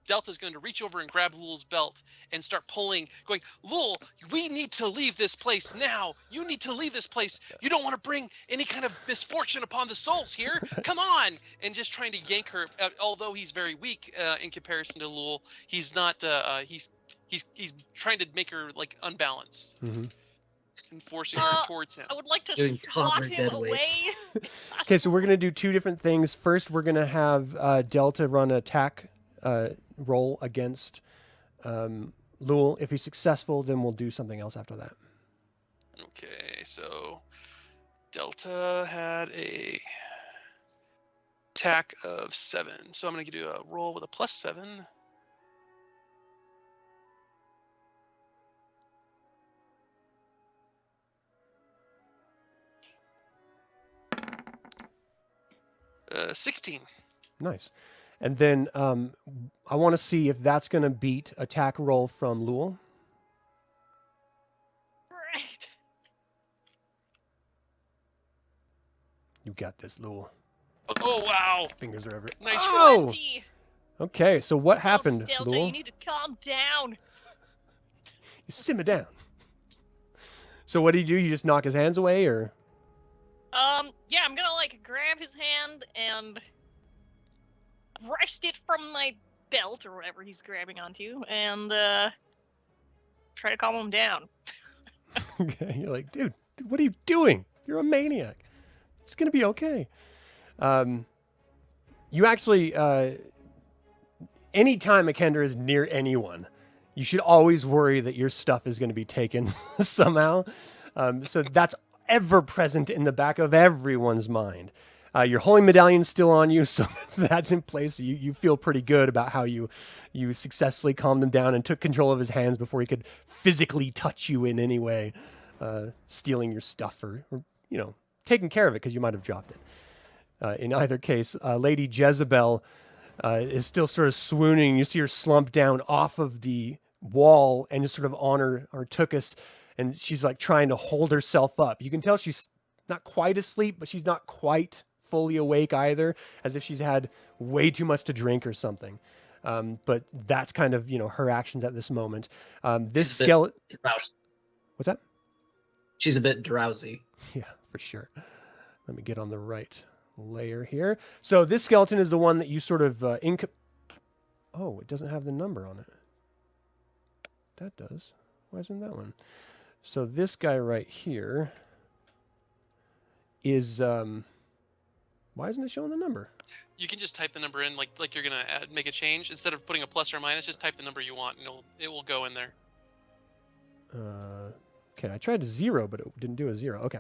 Delta's going to reach over and grab Lul's belt and start pulling, going, Lul, we need to leave this place now. You need to leave this place. You don't want to bring any kind of misfortune upon the souls here. Come on. And just trying to yank her, although he's very weak in comparison to Lul, he's not, he's trying to make her like unbalanced. Mm-hmm. And forcing her towards him. I would like to Doing swat toddler him dead weight. away. Okay, so we're going to do two different things. First, we're going to have Delta run an attack roll against Lul. If he's successful, then we'll do something else after that. Okay, so Delta had a attack of 7. So I'm going to do a roll with a +7. Uh, 16. Nice. And then I want to see if that's going to beat attack roll from Lul. Right. You got this, Lul. Oh wow! Fingers are everywhere. Nice Oh! 20. Okay, so what happened, Delta, Lul? you need to calm down. You simmer down. So what do? You just knock his hands away, or? Yeah, I'm gonna like grab his hand and wrest it from my belt or whatever he's grabbing onto, and try to calm him down. Okay, you're like, dude, what are you doing? You're a maniac. It's gonna be okay. You actually, anytime a Kender is near anyone, you should always worry that your stuff is going to be taken somehow. So that's ever present in the back of everyone's mind. Your holy medallion's still on you, so that's in place. You feel pretty good about how you successfully calmed him down and took control of his hands before he could physically touch you in any way, stealing your stuff or taking care of it because you might have dropped it. In either case, Lady Jezebel is still sort of swooning. You see her slump down off of the wall and just sort of on her tuchus, and she's like trying to hold herself up. You can tell she's not quite asleep, but she's not quite fully awake either, as if she's had way too much to drink or something. But that's kind of her actions at this moment. This skeleton. What's that? She's a bit drowsy. Yeah, for sure. Let me get on the right layer here. So this skeleton is the one that you sort of oh, it doesn't have the number on it. That does. Why isn't that one? So this guy right here is why isn't it showing the number? You can just type the number in, like you're gonna make a change. Instead of putting a plus or minus, just type the number you want, and it will go in there. Okay, I tried a 0, but it didn't do a 0. Okay.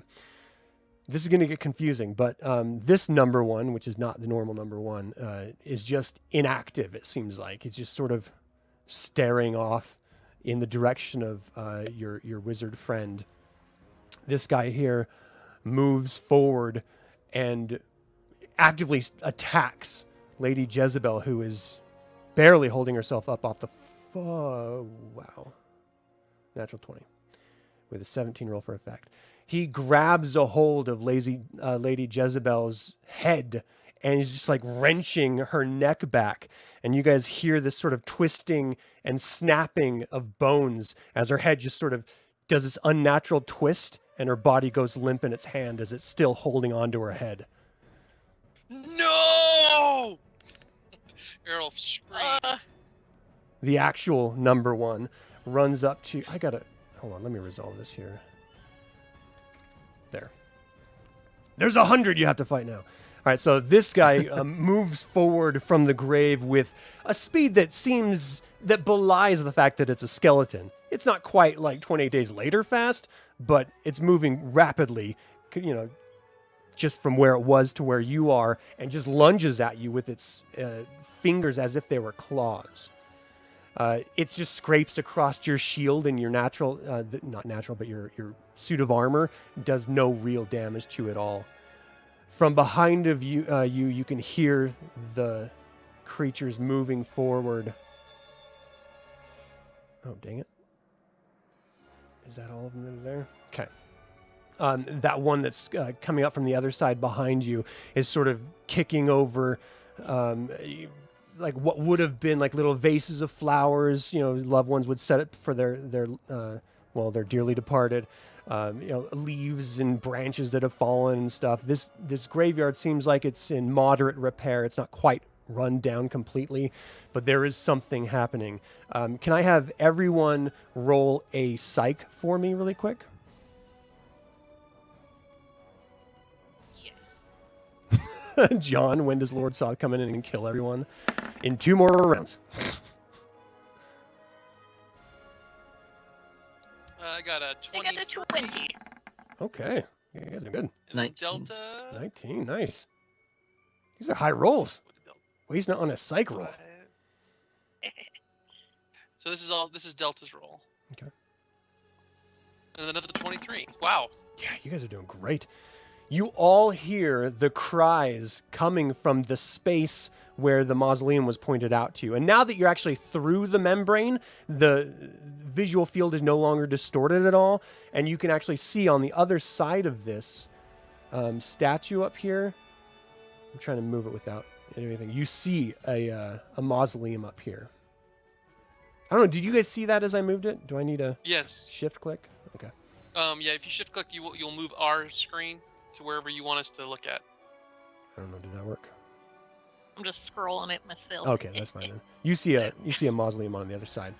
This is going to get confusing, but this number 1, which is not the normal number 1, is just inactive, it seems like. It's just sort of staring off in the direction of your wizard friend. This guy here moves forward and actively attacks Lady Jezebel, who is barely holding herself up off the... wow. Natural 20. With a 17 roll for effect. He grabs a hold of Lady Jezebel's head and he's just like wrenching her neck back. And you guys hear this sort of twisting and snapping of bones as her head just sort of does this unnatural twist and her body goes limp in its hand as it's still holding onto her head. No! Errol screams. The actual number 1 runs up to... Hold on, let me resolve this here. There. There's 100 you have to fight now. All right, so this guy moves forward from the grave with a speed that belies the fact that it's a skeleton. It's not quite like 28 Days Later fast, but it's moving rapidly, just from where it was to where you are, and just lunges at you with its fingers as if they were claws. It just scrapes across your shield, and your natural, not natural, but your suit of armor does no real damage to it all. From behind of you, you can hear the creatures moving forward. Oh, dang it. Is that all of them that are there? Okay. That one that's coming up from the other side behind you is sort of kicking over like what would have been like little vases of flowers, loved ones would set it for their dearly departed, leaves and branches that have fallen and stuff. This graveyard seems like it's in moderate repair. It's not quite run down completely, but there is something happening. Can I have everyone roll a psych for me really quick? John, when does Lord Soth come in and kill everyone? In 2 more rounds. I got a 20. I got a 20. Okay. You guys are good. 19. Delta. 19, nice. These are high rolls. Well, he's not on a psych roll. So this is Delta's roll. Okay. And another 23. Wow. Yeah, you guys are doing great. You all hear the cries coming from the space where the mausoleum was pointed out to you. And now that you're actually through the membrane, the visual field is no longer distorted at all. And you can actually see on the other side of this statue up here, I'm trying to move it without anything. You see a mausoleum up here. I don't know. Did you guys see that as I moved it? Do I need a Yes. shift click? Okay. Yeah. If you shift click, you'll move our screen to wherever you want us to look at. I don't know. Did that work? I'm just scrolling it myself. Okay, that's fine then. You see a mausoleum on the other side.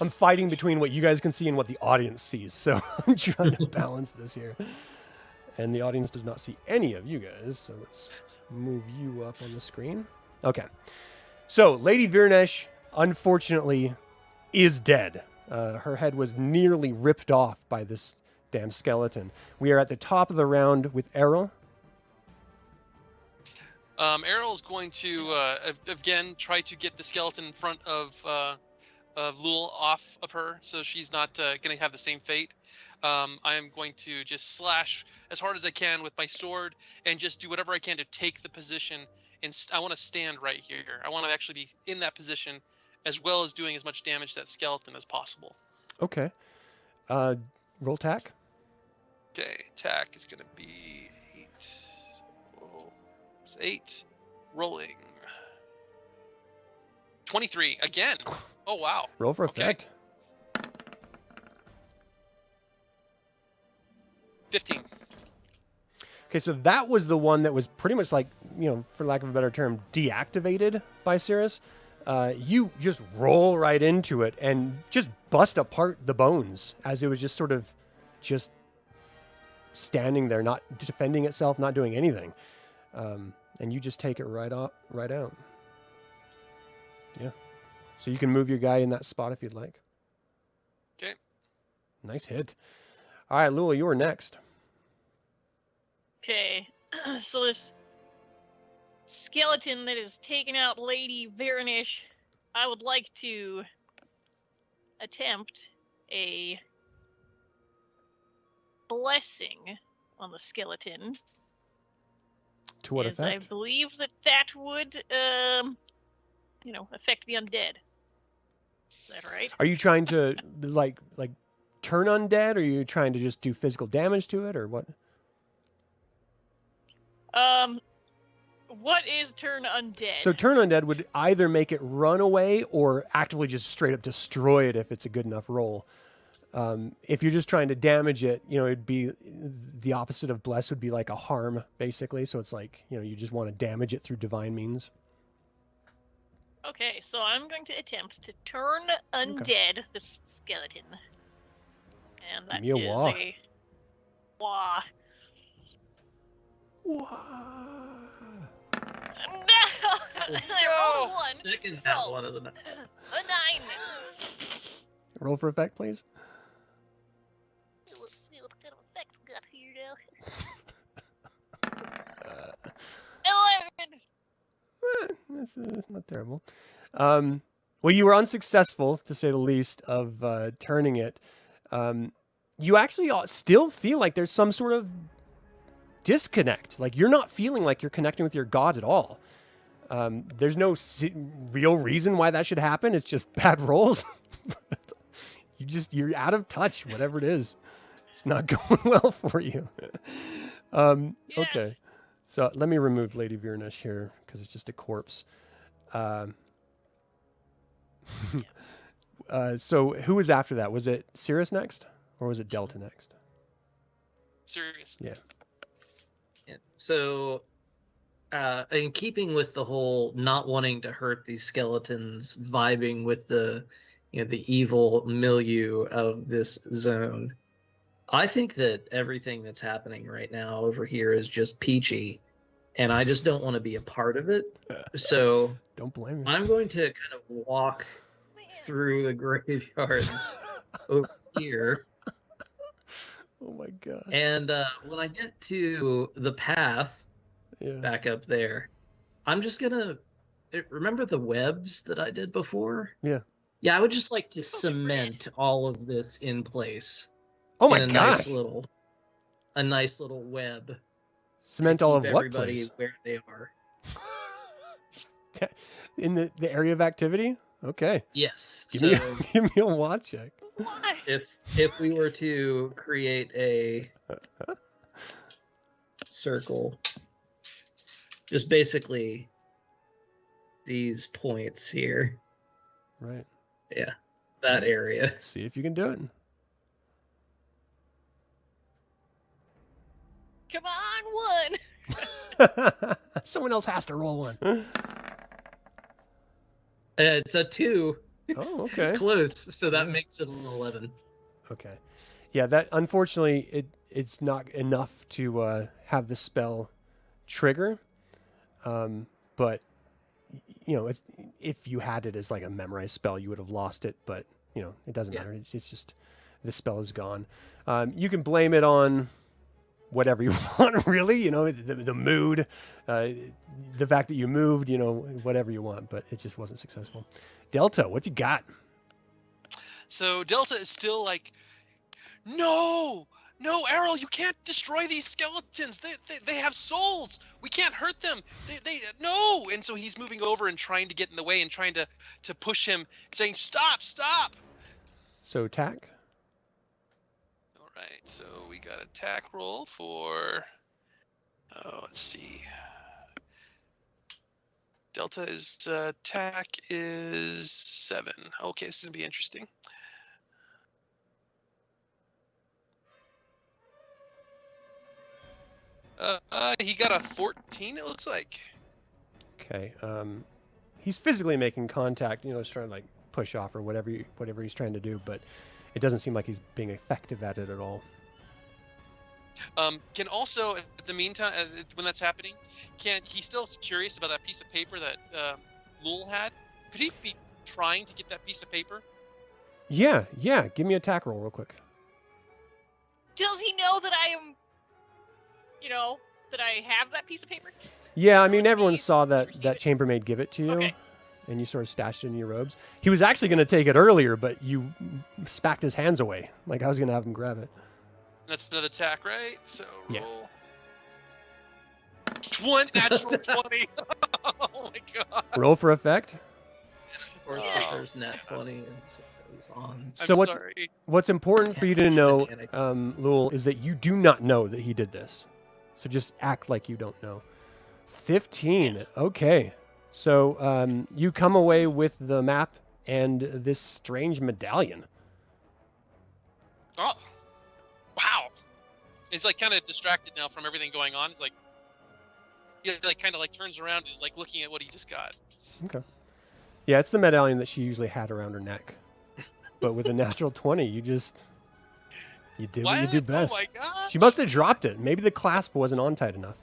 I'm fighting between what you guys can see and what the audience sees, so I'm trying to balance this here. And the audience does not see any of you guys, so let's move you up on the screen. Okay. So, Lady Virnesh, unfortunately, is dead. Her head was nearly ripped off by this damn skeleton. We are at the top of the round with Errol. Errol's going to again try to get the skeleton in front of Lul off of her, so she's not going to have the same fate. I am going to just slash as hard as I can with my sword and just do whatever I can to take the position. And I want to stand right here. I want to actually be in that position, as well as doing as much damage to that skeleton as possible. Okay. Roll attack. Okay, attack is going to be 8. So it's 8. Rolling. 23 again. Oh wow. Roll for Okay. effect. 15. Okay, so that was the one that was pretty much like, for lack of a better term, deactivated by Cirrus. You just roll right into it and just bust apart the bones as it was just sort of just standing there, not defending itself, not doing anything. And you just take it right out. Yeah. So you can move your guy in that spot if you'd like. Okay. Nice hit. All right, Lula, you're next. Okay, so this skeleton that is taking out Lady Virnish, I would like to attempt a blessing on the skeleton. To what as I effect? believe that would, affect the undead. Is that right? Are you trying to like turn undead, or are you trying to just do physical damage to it, or what? What is turn undead? So turn undead would either make it run away or actively just straight up destroy it if it's a good enough roll. If you're just trying to damage it, it'd be the opposite of bless would be like a harm, basically. So it's like, you just want to damage it through divine means. Okay, so I'm going to attempt to turn undead the skeleton. And that Give me a is wah. a wah. No! I rolled a 1. Second So, that one of the a 9. Roll for effect, please. Let's see what kind of effects we got here now. 11! That's not terrible. Well, you were unsuccessful, to say the least, of turning it. You actually still feel like there's some sort of disconnect. Like you're not feeling like you're connecting with your god at all. There's no real reason why that should happen. It's just bad rolls. You're out of touch, whatever it is. It's not going well for you. Yes. Okay. So let me remove Lady Virnish here because it's just a corpse. So who was after that? Was it Cirrus next or was it Delta next? Serious. Yeah. Yeah. So, in keeping with the whole not wanting to hurt these skeletons, vibing with the evil milieu of this zone, I think that everything that's happening right now over here is just peachy, and I just don't want to be a part of it. So Don't blame me. I'm going to kind of walk through the graveyards over here. Oh my god. And when I get to the path Yeah. back up there, I'm just gonna remember the webs that I did before. Yeah. Yeah, I would just like to cement all of this in place. Oh my in a gosh. nice little web. Cement to all of keep what everybody place? where they are. In the area of activity? Okay. Yes. Give So me a watch check. Why? if we were to create a circle, Just basically these points here. Right. Yeah, that area. Let's see if you can do it. Come on, one. Someone else has to roll one. It's a 2. Oh, okay. Close, so that Yeah. makes it an 11. Okay. Yeah, that unfortunately it's not enough to have the spell trigger. But you know, if you had it as like a memorized spell, you would have lost it. But you know, it doesn't matter. It's just the spell is gone. You can blame it on whatever you want, really. You know, the mood, the fact that you moved. You know, whatever you want. But it just wasn't successful. Delta, what you got? So Delta is still like, no, Errol, you can't destroy these skeletons. They have souls. We can't hurt them. They no. And so he's moving over and trying to get in the way and trying to push him, saying, stop. So attack. All right, so we got attack roll for, let's see. Delta's attack is 7. Okay, this is gonna be interesting. He got a 14, it looks like. Okay. He's physically making contact. You know, he's trying to like push off or whatever he's trying to do, but it doesn't seem like he's being effective at it at all. Can also, at the meantime, when that's happening, he's still curious about that piece of paper that Lul had? Could he be trying to get that piece of paper? Yeah. Give me an attack roll real quick. Does he know that I am, that I have that piece of paper? Yeah, I mean, everyone Receive- saw that receive that it. chambermaid give it to you, Okay. and you sort of stashed it in your robes. He was actually going to take it earlier, but you spacked his hands away. Like I was going to have him grab it. That's another attack, right? So Yeah. roll. 20, natural 20. Oh my god. Roll for effect. Of course, Oh. there's nat 20 and it goes on. So I'm what's sorry. what's important for you to Yeah, know, shenanigans. Lul, is that you do not know that he did this. So just act like you don't know. 15. Yes. Okay. So you come away with the map and this strange medallion. Oh, wow. He's like kind of distracted now from everything going on. He's like, he like kind of like turns around and is like looking at what he just got. Okay. Yeah, it's the medallion that she usually had around her neck. But with a natural 20, you did what you do best. Oh my god. She must have dropped it. Maybe the clasp wasn't on tight enough.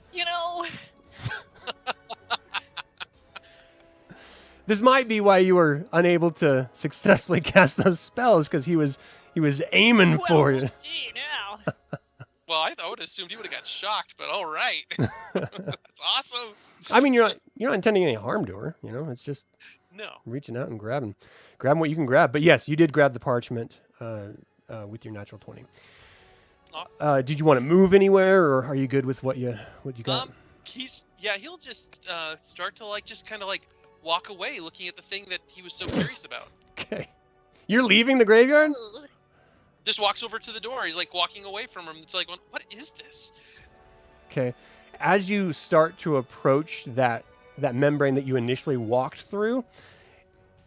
This might be why you were unable to successfully cast those spells, because he was aiming Well, for you. we'll see now. Well, I would have assumed he would have got shocked, but all right. That's awesome. I mean, you're not intending any harm to her. You know, it's just No. reaching out and grabbing what you can grab. But yes, you did grab the parchment with your natural 20. Awesome. Did you want to move anywhere, or are you good with what you got? He'll just start to like just kind of like walk away, looking at the thing that he was so curious about. Okay. You're leaving the graveyard? Ugh. Just walks over to the door. He's like walking away from him. It's like, what is this? Okay. As you start to approach that membrane that you initially walked through,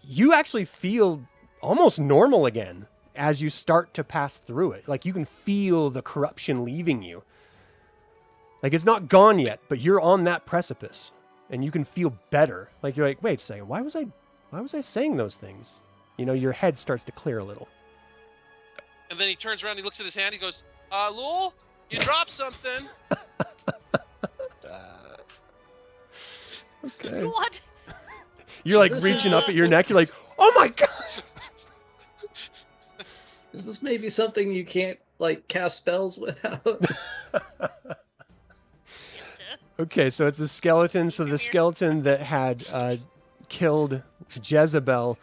you actually feel almost normal again as you start to pass through it. Like you can feel the corruption leaving you. Like it's not gone yet, but you're on that precipice and you can feel better. Like you're like, wait a second, why was I saying those things? You know, your head starts to clear a little. And then he turns around, he looks at his hand, he goes, Lul, you dropped something. Okay. What? You're like This reaching is- up at your neck. You're like, oh my God. Is this maybe something you can't like cast spells without? Okay, so it's the skeleton. So Come the here. skeleton that had killed Jezebel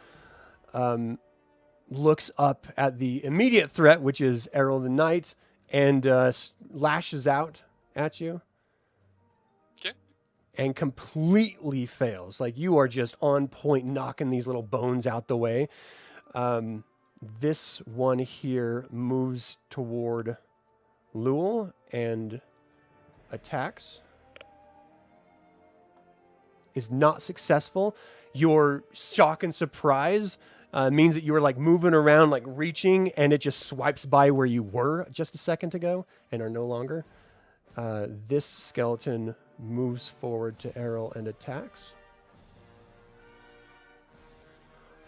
looks up at the immediate threat, which is Errol the Knight, and lashes out at you. Okay. And completely fails. Like you are just on point, knocking these little bones out the way. This one here moves toward Lul and attacks. is not successful. Your shock and surprise means that you were like moving around, like reaching, and it just swipes by where you were just a second ago and are no longer. This skeleton moves forward to Errol and attacks.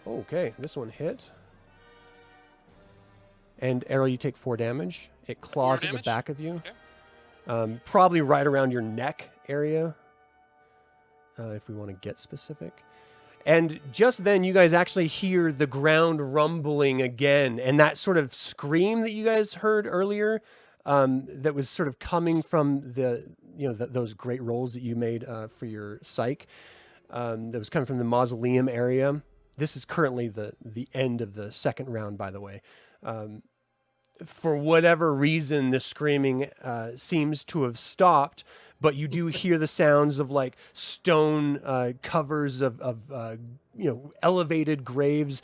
Okay, this one hit. And Errol, you take 4 damage. It claws at the back of you. Okay. Probably right around your neck area, if we want to get specific. And just then, you guys actually hear the ground rumbling again, and that sort of scream that you guys heard earlier, that was sort of coming from those great rolls that you made for your psych, that was coming from the mausoleum area. This is currently the end of the second round, by the way. For whatever reason, the screaming seems to have stopped, but you do hear the sounds of like stone covers of elevated graves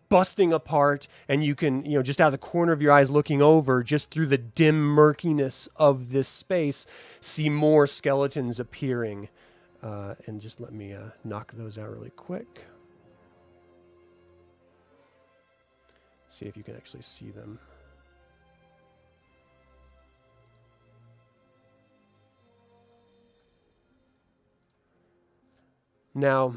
busting apart, and you can, just out of the corner of your eyes looking over, just through the dim murkiness of this space, see more skeletons appearing. And just let me knock those out really quick. See if you can actually see them. Now,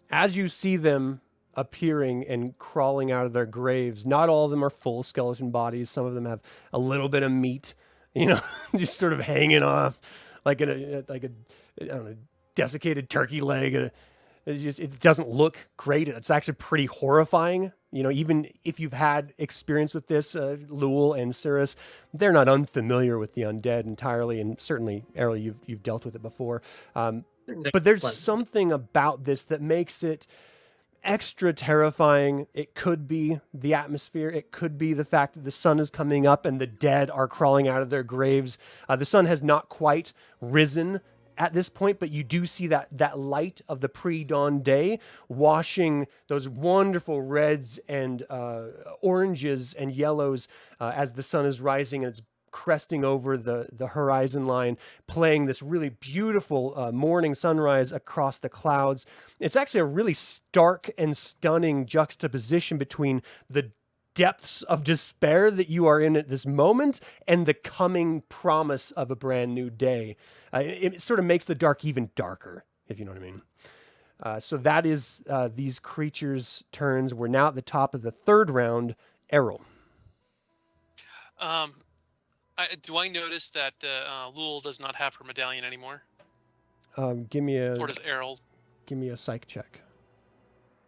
as you see them appearing and crawling out of their graves, not all of them are full skeleton bodies. Some of them have a little bit of meat, just sort of hanging off, like a I don't know, desiccated turkey leg. It doesn't look great. It's actually pretty horrifying. Even if you've had experience with this, Lul and Cirrus, they're not unfamiliar with the undead entirely, and certainly, Errol, you've dealt with it before. But there's something about this that makes it extra terrifying. It could be the atmosphere. It could be the fact that the sun is coming up and the dead are crawling out of their graves. The sun has not quite risen at this point, but you do see that light of the pre-dawn day washing those wonderful reds and oranges and yellows as the sun is rising, and it's cresting over the horizon line, playing this really beautiful morning sunrise across the clouds. It's actually a really stark and stunning juxtaposition between the depths of despair that you are in at this moment and the coming promise of a brand new day. It sort of makes the dark even darker, if you know what I mean. So that is these creatures' turns. We're now at the top of the third round. Errol. Do I notice that Lul does not have her medallion anymore? Or does Errol? Give me a psych check.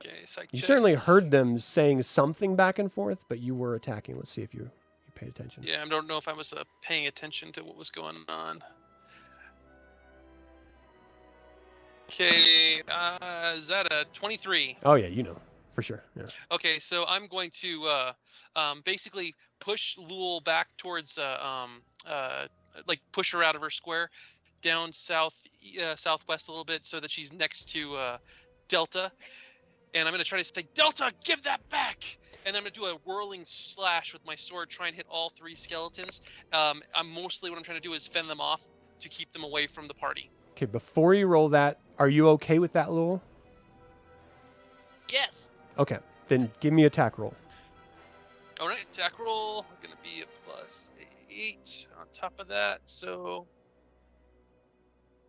Okay, psych You check. certainly heard them saying something back and forth, but you were attacking. Let's see if you paid attention. Yeah, I don't know if I was paying attention to what was going on. Okay, is that a 23? Oh yeah, for sure. Yeah. Okay, so I'm going to basically push Lul back towards like push her out of her square, down southwest a little bit, so that she's next to Delta, and I'm going to try to say, Delta, give that back! And I'm going to do a whirling slash with my sword, try and hit all 3 skeletons. What I'm trying to do is fend them off to keep them away from the party. Okay, before you roll that, are you okay with that, Lul? Yes. Okay, then give me attack roll. All right, attack roll, going to be a +8 on top of that, so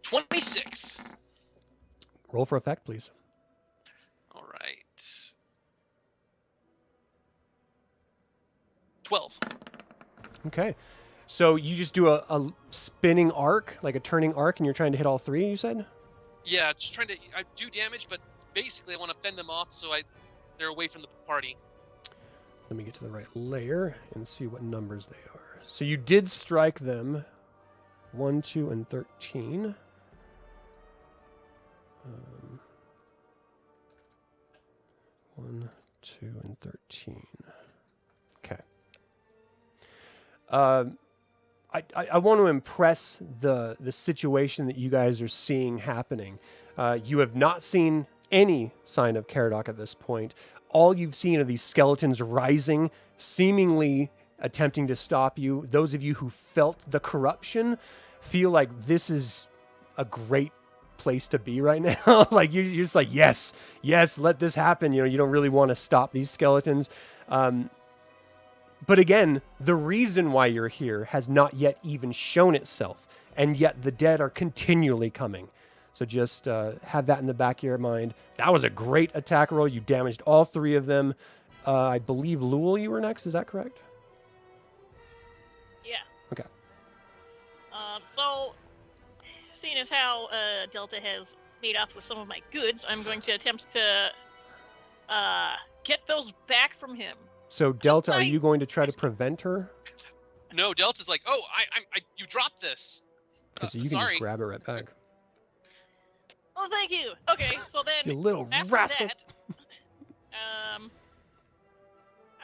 26. Roll for effect, please. All right. 12. Okay, so you just do a spinning arc, like a turning arc, and you're trying to hit all 3, you said? Yeah, just trying to I do damage, but basically I want to fend them off so they're away from the party. Let me get to the right layer and see what numbers they are. So you did strike them 1, 2, and 13. 1, 2, and 13. Okay. I want to impress the situation that you guys are seeing happening. You have not seen any sign of Caradoc at this point. All you've seen are these skeletons rising, seemingly attempting to stop you. Those of you who felt the corruption feel like this is a great place to be right now. Like you're just like, yes, let this happen. You know, you don't really want to stop these skeletons. But again, the reason why you're here has not yet even shown itself, and yet the dead are continually coming. So just have that in the back of your mind. That was a great attack roll. You damaged all 3 of them. I believe, Lul, you were next. Is that correct? Yeah. Okay. So, seeing as how Delta has made off with some of my goods, I'm going to attempt to get those back from him. So, Delta, are by- you going to try to prevent her? No, Delta's like, oh, you dropped this. Because you can sorry. just grab it right back. Oh, thank you. Okay, so then You little after rascal. that,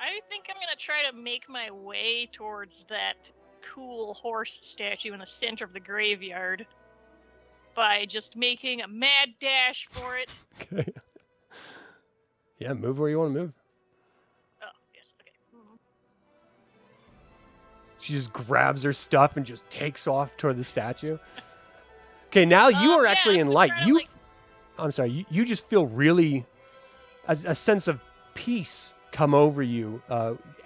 I think I'm gonna try to make my way towards that cool horse statue in the center of the graveyard by just making a mad dash for it. Okay. Yeah, move where you want to move. Oh, yes, okay. Mhm. She just grabs her stuff and just takes off toward the statue. Okay, now you are Yeah, actually in I'm light. trying to, I'm sorry, you just feel really a sense of peace come over you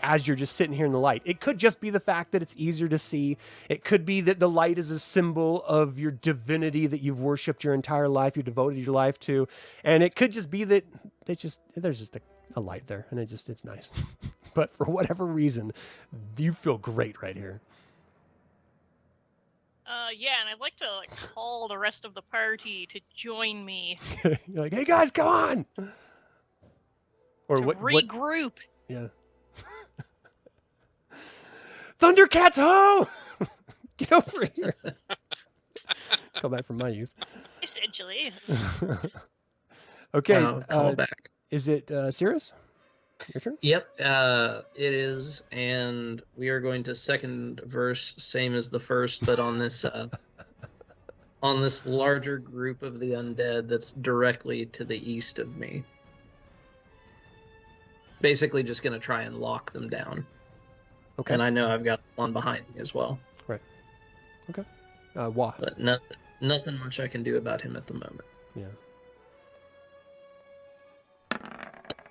as you're just sitting here in the light. It could just be the fact that it's easier to see. It could be that the light is a symbol of your divinity that you've worshipped your entire life, you devoted your life to. And it could just be that there's just a light there, and it's nice. But for whatever reason, you feel great right here. Yeah, and I'd like to call the rest of the party to join me You're like, hey guys, come on! Or to what? regroup. Yeah. Thundercats, ho! Get over here. Come back from my youth. Essentially. Okay. Call back. Is it Cirrus? Your turn? Yep, it is, and we are going to second verse, same as the first, but on this larger group of the undead that's directly to the east of me. Basically, just going to try and lock them down. Okay. And I know I've got one behind me as well. Right. Okay. Wah. But nothing much I can do about him at the moment. Yeah.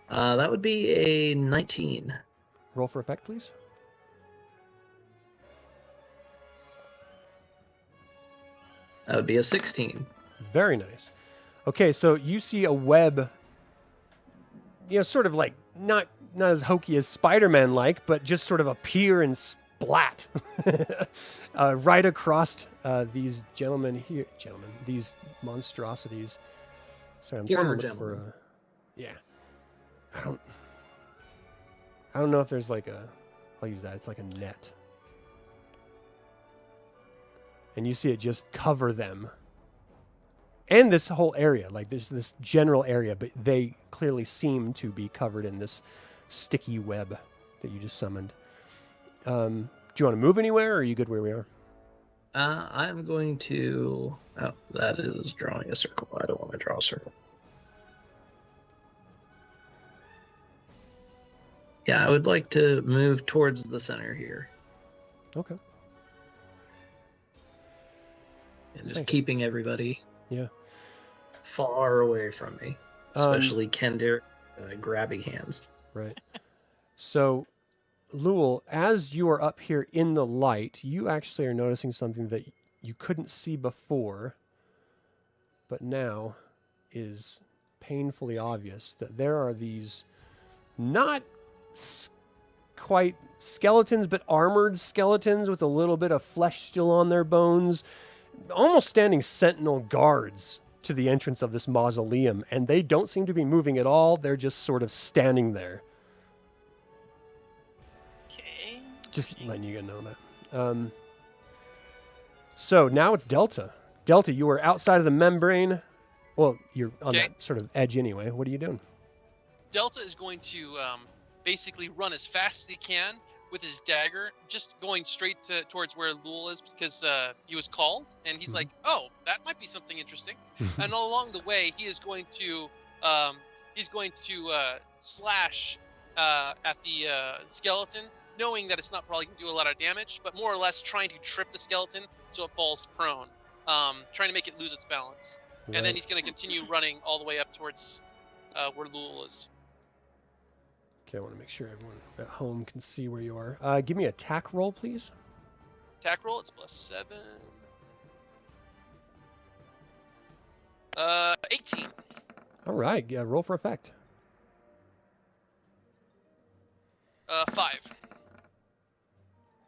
That would be a 19. Roll for effect, please. That would be a 16. Very nice. Okay, so you see a web, sort of like not as hokey as Spider-Man like, but just sort of appear and splat right across these these monstrosities. Sorry, I'm trying to look for a... Yeah. I don't know if there's I'll use that. It's like a net. And you see it just cover them. And this whole area, there's this general area, but they clearly seem to be covered in this sticky web that you just summoned. Do you want to move anywhere, or are you good where we are? I'm going to... Oh, that is drawing a circle. I don't want to draw a circle. Yeah, I would like to move towards the center here. Okay. And just Thanks. keeping everybody far away from me. Especially Kendir, grabby hands. Right. So, Lul, as you are up here in the light, you actually are noticing something that you couldn't see before, but now is painfully obvious, that there are these not quite skeletons, but armored skeletons with a little bit of flesh still on their bones, almost standing sentinel guards to the entrance of this mausoleum, and they don't seem to be moving at all. They're just sort of standing there. Okay. Just letting you know that. So now it's Delta. Delta, you are outside of the membrane. Well, you're on that sort of edge anyway. What are you doing? Delta is going to basically run as fast as he can with his dagger, just going straight towards where Lul is, because he was called, and he's like, "Oh, that might be something interesting." And along the way, he is going to slash at the skeleton, knowing that it's not probably going to do a lot of damage, but more or less trying to trip the skeleton so it falls prone, trying to make it lose its balance. And then Right. he's going to continue running all the way up towards where Lul is. Okay, I want to make sure everyone at home can see where you are. Give me a attack roll, please. Attack roll, it's +7. 18. All right, yeah, roll for effect. 5.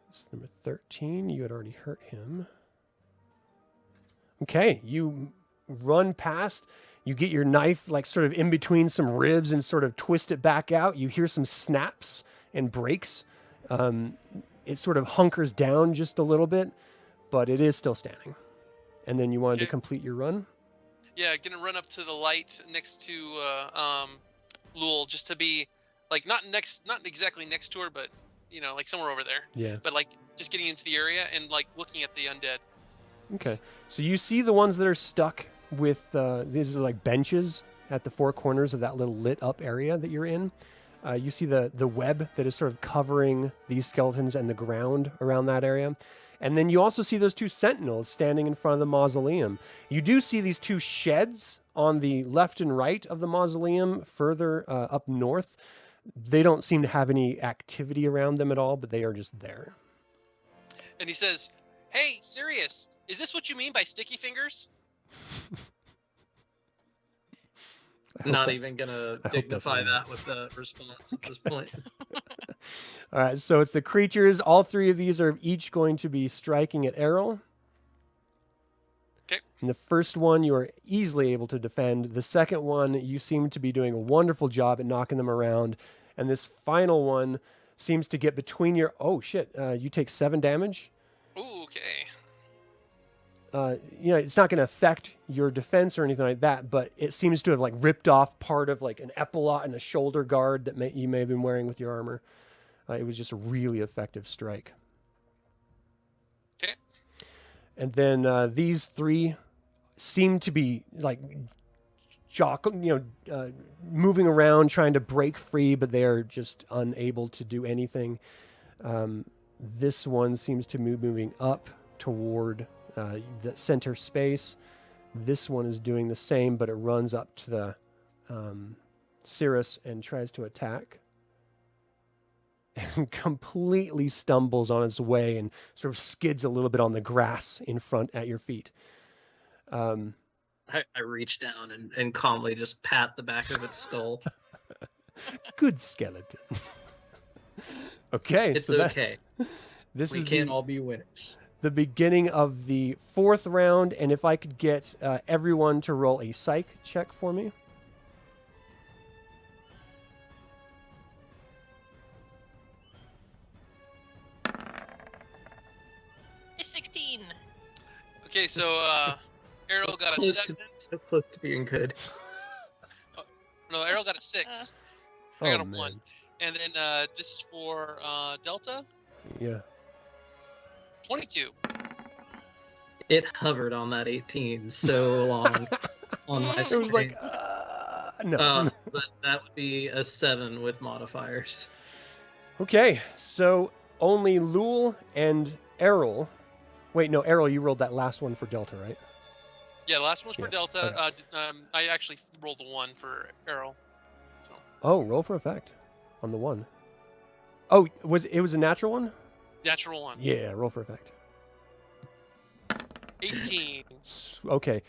That's number 13. You had already hurt him. Okay, you run past. You get your knife like sort of in between some ribs and sort of twist it back out. You hear some snaps and breaks. It sort of hunkers down just a little bit, but it is still standing. And then you wanted to Okay. complete your run? Yeah, gonna run up to the light next to Lul, just to be like not exactly next to her, but you know, like somewhere over there. Yeah. But like just getting into the area and like looking at the undead. Okay. So you see the ones that are stuck with these are like benches at the four corners of that little lit up area that you're in. You see the web that is sort of covering these skeletons and the ground around that area. And then you also see those two sentinels standing in front of the mausoleum. You do see these two sheds on the left and right of the mausoleum further up north. They don't seem to have any activity around them at all, but they are just there. And he says, "Hey, Sirius, is this what you mean by sticky fingers?" Not even gonna hope that's dignify what I that with the response at this point. All right, so it's the creatures. All three of these are each going to be striking at Errol. Okay. And the first one you are easily able to defend. The second one, you seem to be doing a wonderful job at knocking them around. And this final one seems to get between your... Oh, shit. You take 7 damage. Ooh, okay. You know, it's not going to affect your defense or anything like that, but it seems to have like ripped off part of like an epaulette and a shoulder guard that you may have been wearing with your armor. It was just a really effective strike. Okay. And then these three seem to be like moving around, trying to break free, but they are just unable to do anything. This one seems to moving up toward the center space. This one is doing the same, but it runs up to the Cirrus and tries to attack. And completely stumbles on its way and sort of skids a little bit on the grass in front at your feet. I reach down and calmly just pat the back of its skull. Good skeleton. Okay. It's so okay. This We is can't all be winners. the beginning of the 4th round. And if I could get everyone to roll a psych check for me. It's 16. Okay, so Errol got a Close 7. so close to being good. No, Errol got a 6. I got a 1. And then this is for Delta. Yeah. 22. It hovered on that 18 so long on my It screen. was like, no. That would be a 7 with modifiers. Okay, so only Lul and Errol. Wait, no, Errol, you rolled that last one for Delta, right? Yeah, the last one's for Yeah, Delta. okay. I actually rolled a 1 for Errol. So Oh, roll for effect on the 1. Oh, it was a natural one? natural 1. Yeah, roll for effect. 18. Okay.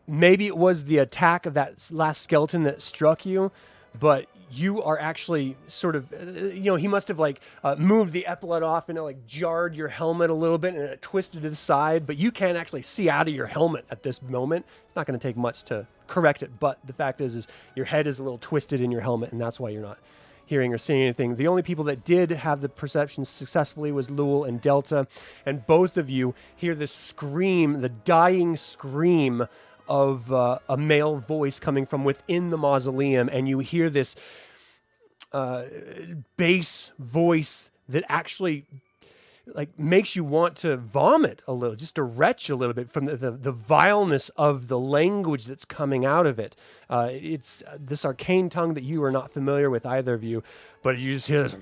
Maybe it was the attack of that last skeleton that struck you, but you are actually sort of, he must have like moved the epaulette off and it like jarred your helmet a little bit and it twisted to the side, but you can't actually see out of your helmet at this moment. It's not going to take much to correct it, but the fact is your head is a little twisted in your helmet and that's why you're not hearing or seeing anything. The only people that did have the perception successfully was Lul and Delta, and both of you hear the scream, the dying scream of a male voice coming from within the mausoleum, and you hear this bass voice that actually like makes you want to vomit a little, just to retch a little bit from the vileness of the language that's coming out of it. It's this arcane tongue that you are not familiar with, either of you, but you just hear this.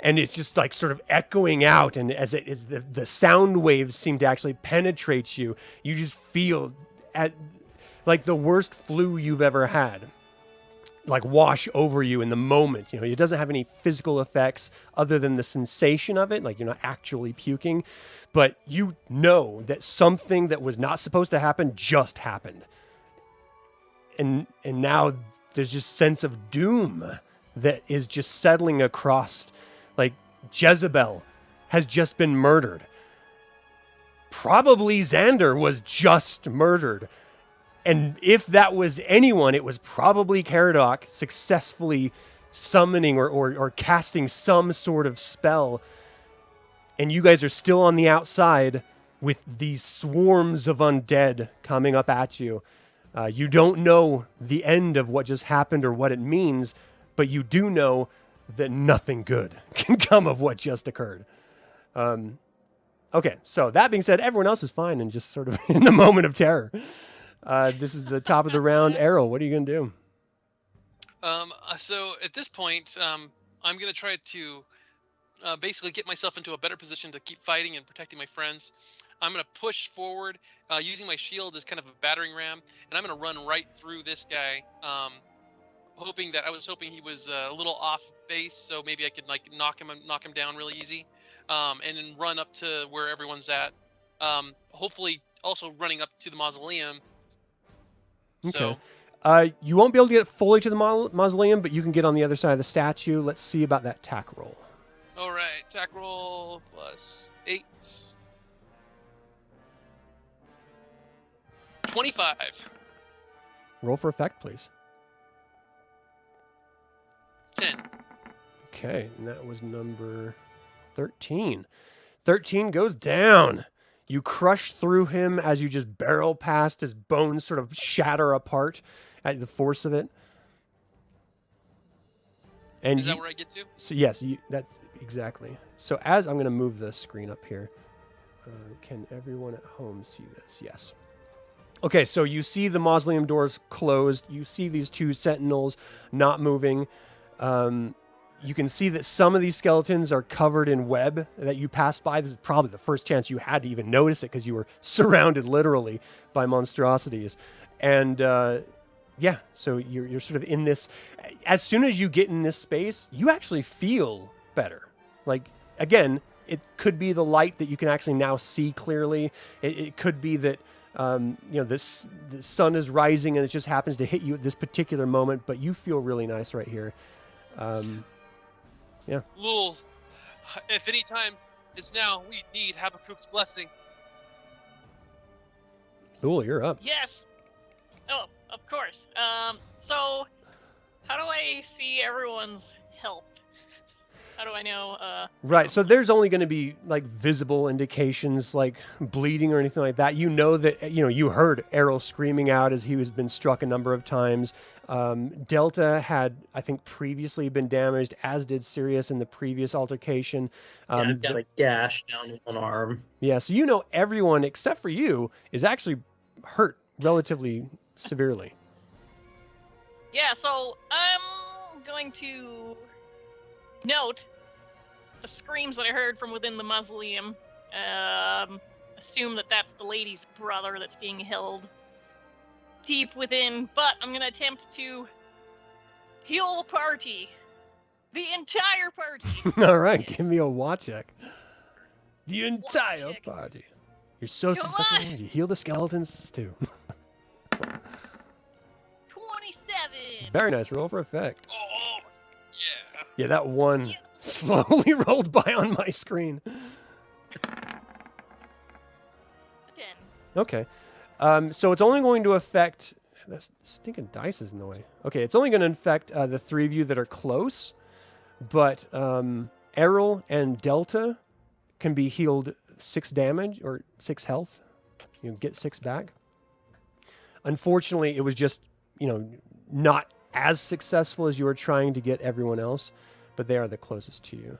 and it's just like sort of echoing out, and as it is, the sound waves seem to actually penetrate you. You just feel at like the worst flu you've ever had, like wash over you in the moment. You know, it doesn't have any physical effects other than the sensation of it. Like, you're not actually puking, but you know that something that was not supposed to happen just happened. And now there's just sense of doom that is just settling across. Like, Jezebel has just been murdered. Probably Xander was just murdered. And if that was anyone, it was probably Caradoc successfully summoning or casting some sort of spell. And you guys are still on the outside with these swarms of undead coming up at you. You don't know the end of what just happened or what it means, but you do know that nothing good can come of what just occurred. Okay, so that being said, everyone else is fine and just sort of in the moment of terror. This is the top of the round. Errol, what are you going to do? So at this point, I'm going to try to basically get myself into a better position to keep fighting and protecting my friends. I'm going to push forward using my shield as kind of a battering ram, and I'm going to run right through this guy, I was hoping he was a little off base, so maybe I could like knock him down really easy, and then run up to where everyone's at. Hopefully also running up to the mausoleum. Okay. So you won't be able to get fully to the mausoleum, but you can get on the other side of the statue. Let's see about that tack roll. all right, attack roll +8. 25. Roll for effect, please. 10. Okay, and that was number 13. 13 goes down. You crush through him as you just barrel past. His bones sort of shatter apart at the force of it. And Is that where I get to? So yes, that's exactly. So as I'm going to move the screen up here, can everyone at home see this? Yes. Okay, so you see the mausoleum doors closed. You see these two sentinels not moving. You can see that some of these skeletons are covered in web that you passed by. This is probably the first chance you had to even notice it because you were surrounded literally by monstrosities. And yeah, so you're sort of in this. As soon as you get in this space, you actually feel better. Like, again, it could be the light that you can actually now see clearly. It could be that the sun is rising and it just happens to hit you at this particular moment, but you feel really nice right here. Yeah. Lul, if any time is now, we need Habakkuk's blessing. Lul, you're up. Yes. Oh, of course. So how do I see everyone's health? How do I know? Right. So there's only going to be like visible indications like bleeding or anything like that. You know that, you heard Errol screaming out as he was been struck a number of times. Delta had, I think, previously been damaged, as did Sirius in the previous altercation. I've got a gash down one arm. Yeah. So everyone except for you is actually hurt relatively severely. Yeah, so I'm going to note the screams that I heard from within the mausoleum. Assume that that's the lady's brother that's being held deep within, but I'm going to attempt to heal the party. The entire party. All right, give me a watch check. The entire check. party. You're so Come successful. on. You heal the skeletons too. 27. Very nice. Roll for effect. Oh, yeah. Yeah, that one slowly rolled by on my screen. 10. Okay. So it's only going to affect... That stinking dice is in the way. Okay, it's only going to affect the three of you that are close, but Errol and Delta can be healed 6 damage or 6 health. You get 6 back. Unfortunately, it was just, not as successful as you were trying to get everyone else, but they are the closest to you.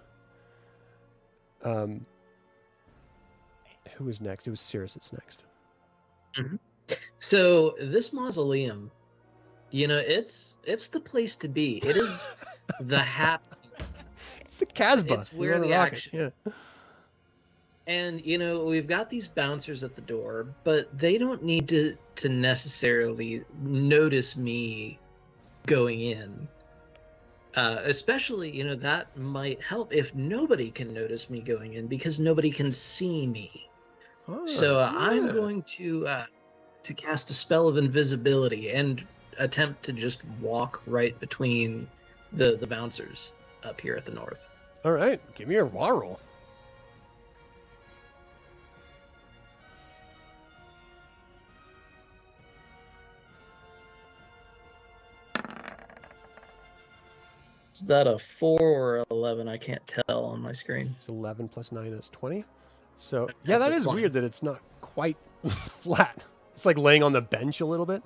Who was next? It was Cirrus that's next. Mm-hmm. So this mausoleum, it's the place to be. It is the happy. the Casbah. It's where You're on a the rocket. action. Yeah. And we've got these bouncers at the door, but they don't need to necessarily notice me going in. Especially, that might help if nobody can notice me going in because nobody can see me. Oh, So yeah. I'm going to cast a spell of invisibility and attempt to just walk right between the bouncers up here at the north. All right, give me your raw roll. Is that a 4 or 11? I can't tell on my screen. It's 11 plus 9 is 20. So, That's yeah, that a is 20. weird that it's not quite flat. It's like laying on the bench a little bit.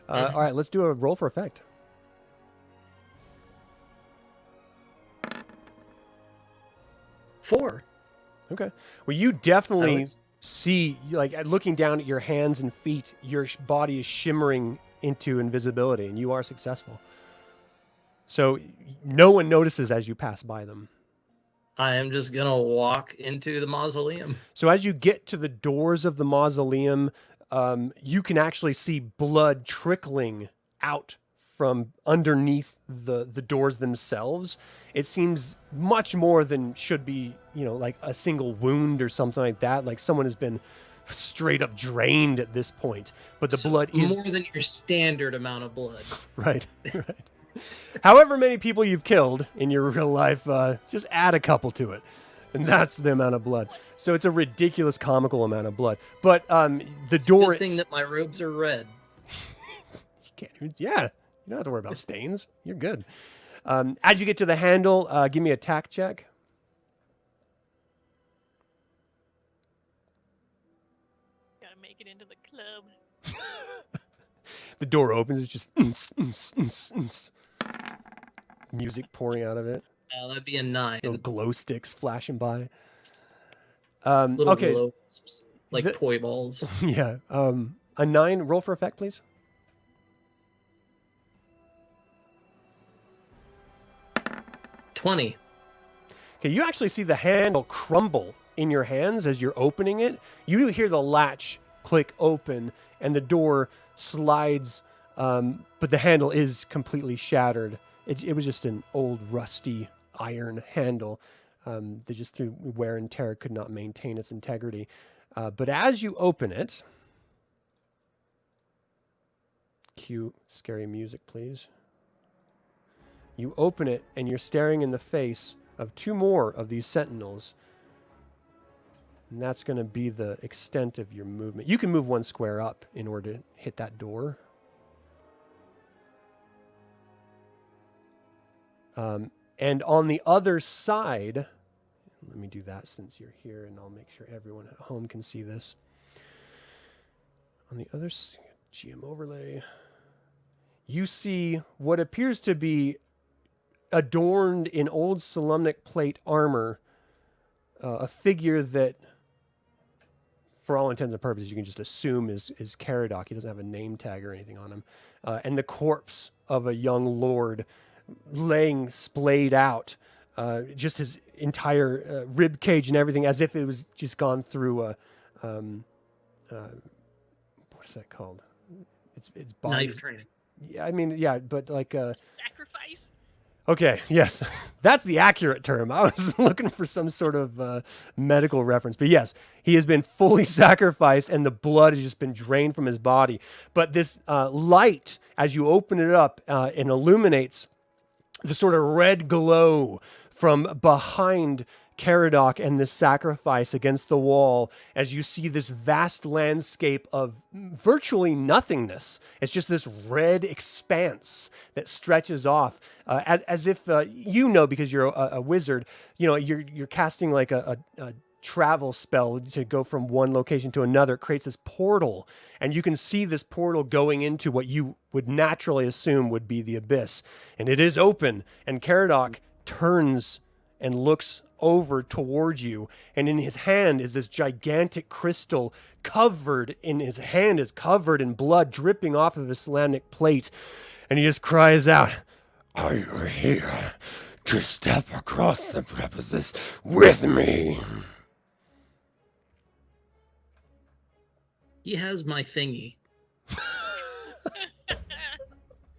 All right, let's do a roll for effect. Four. Okay. Well, you definitely Alex? see, like, looking down at your hands and feet, your body is shimmering into invisibility, and you are successful. So no one notices as you pass by them. I am just gonna walk into the mausoleum. So as you get to the doors of the mausoleum, you can actually see blood trickling out from underneath the doors themselves. It seems much more than should be, like a single wound or something like that. Like someone has been straight up drained at this point. But the blood is more than your standard amount of blood. right. However many people you've killed in your real life, just add a couple to it. And that's the amount of blood. So it's a ridiculous, comical amount of blood. But the door... Good thing that my robes are red. You can't even, yeah, you don't have to worry about stains. You're good. As you get to the handle, give me a tack check. Gotta make it into the club. The door opens. It's just... music pouring out of it. That'd be a 9. Little glow sticks flashing by. Little Okay. glow wisps, like The- toy balls. Yeah. A 9. Roll for effect, please. 20. Okay, you actually see the handle crumble in your hands as you're opening it. You hear the latch click open and the door slides, but the handle is completely shattered. It was just an old rusty iron handle that just through wear and tear could not maintain its integrity. But as you open it, cue scary music, please. You open it and you're staring in the face of 2 more of these sentinels. And that's going to be the extent of your movement. You can move 1 square up in order to hit that door. And on the other side, let me do that since you're here, and I'll make sure everyone at home can see this. On the other GM overlay, you see what appears to be adorned in old Solemnic plate armor, a figure that, for all intents and purposes, you can just assume is Caradoc. He doesn't have a name tag or anything on him. And the corpse of a young lord laying splayed out, just his entire rib cage and everything, as if it was just gone through a, what is that called? It's body. Knife training. Yeah, I mean, yeah, but like Sacrifice. okay, yes, that's the accurate term. I was looking for some sort of medical reference, but yes, he has been fully sacrificed, and the blood has just been drained from his body. But this light, as you open it up, it illuminates the sort of red glow from behind Caradoc and this sacrifice against the wall, as you see this vast landscape of virtually nothingness. It's just this red expanse that stretches off, as if because you're a wizard, you're casting like a travel spell to go from one location to another. It creates this portal, and you can see this portal going into what you would naturally assume would be the abyss, and it is open, and Caradoc turns and looks over towards you, and in his hand is this gigantic crystal covered in blood dripping off of his Solemnic plate, and he just cries out, "Are you here to step across the precipice with me. He has my thingy.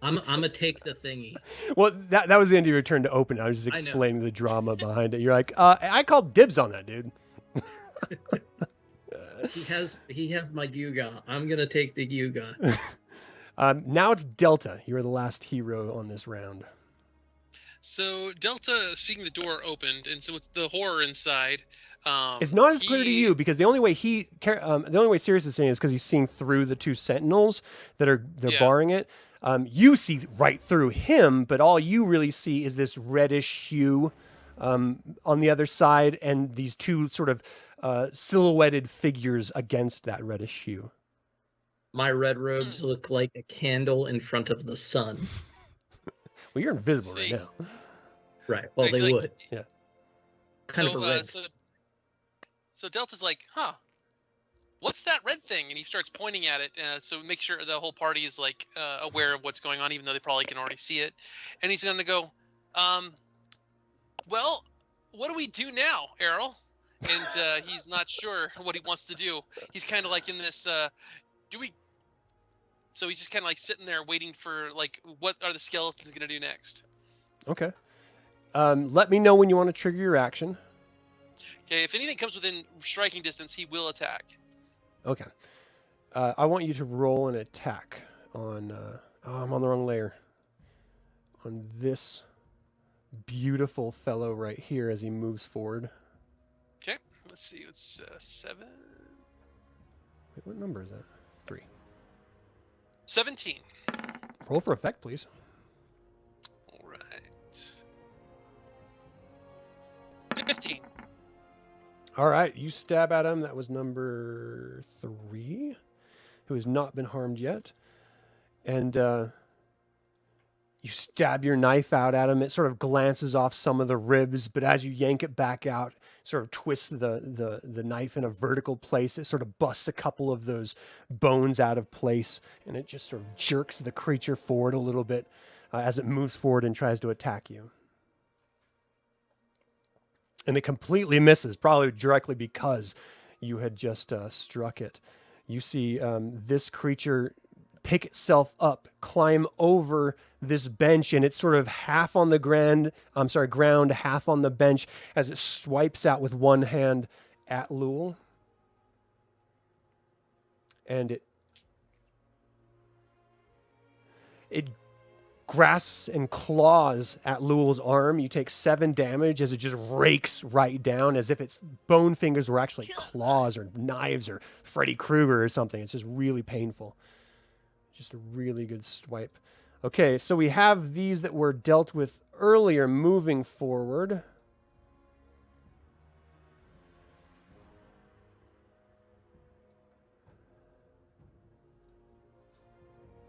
I'm gonna take the thingy. Well, that was the end of your turn to open. I was just I know. explaining the drama behind it. You're like, I called dibs on that, dude. He has my Gyuga. I'm gonna take the Gyuga. Now it's Delta. You're the last hero on this round. So Delta, seeing the door opened, and so with the horror inside, It's not as clear to you because the only way Sirius is seeing it is because he's seeing through the two sentinels they're Yeah. barring it. You see right through him, but all you really see is this reddish hue on the other side, and these two sort of silhouetted figures against that reddish hue. My red robes look like a candle in front of the sun. Well, you're invisible right See. now. Right. Well, they Like- would. Yeah. Kind of a red. So Delta's like, huh, what's that red thing? And he starts pointing at it. So make sure the whole party is like aware of what's going on, even though they probably can already see it. And he's going to go, well, what do we do now, Errol? And he's not sure what he wants to do. He's kind of like in this, do we? So he's just kind of like sitting there waiting for like, what are the skeletons going to do next? Okay. Let me know when you want to trigger your action. Okay, if anything comes within striking distance, he will attack. Okay. I want you to roll an attack on... I'm on the wrong layer. On this beautiful fellow right here as he moves forward. Okay, let's see. It's 7. Wait, what number is that? 3. 17. Roll for effect, please. All right. 15. All right, you stab at him. That was number 3, who has not been harmed yet. And you stab your knife out at him. It sort of glances off some of the ribs, but as you yank it back out, sort of twist the knife in a vertical place, it sort of busts a couple of those bones out of place, and it just sort of jerks the creature forward a little bit as it moves forward and tries to attack you. And it completely misses, probably directly because you had just struck it. You see this creature pick itself up, climb over this bench, and it's sort of half on the ground, half on the bench as it swipes out with one hand at Lul. And it grasps and claws at Lul's arm. You take 7 damage as it just rakes right down as if its bone fingers were actually claws or knives or Freddy Krueger or something. It's just really painful. Just a really good swipe. Okay, so we have these that were dealt with earlier moving forward.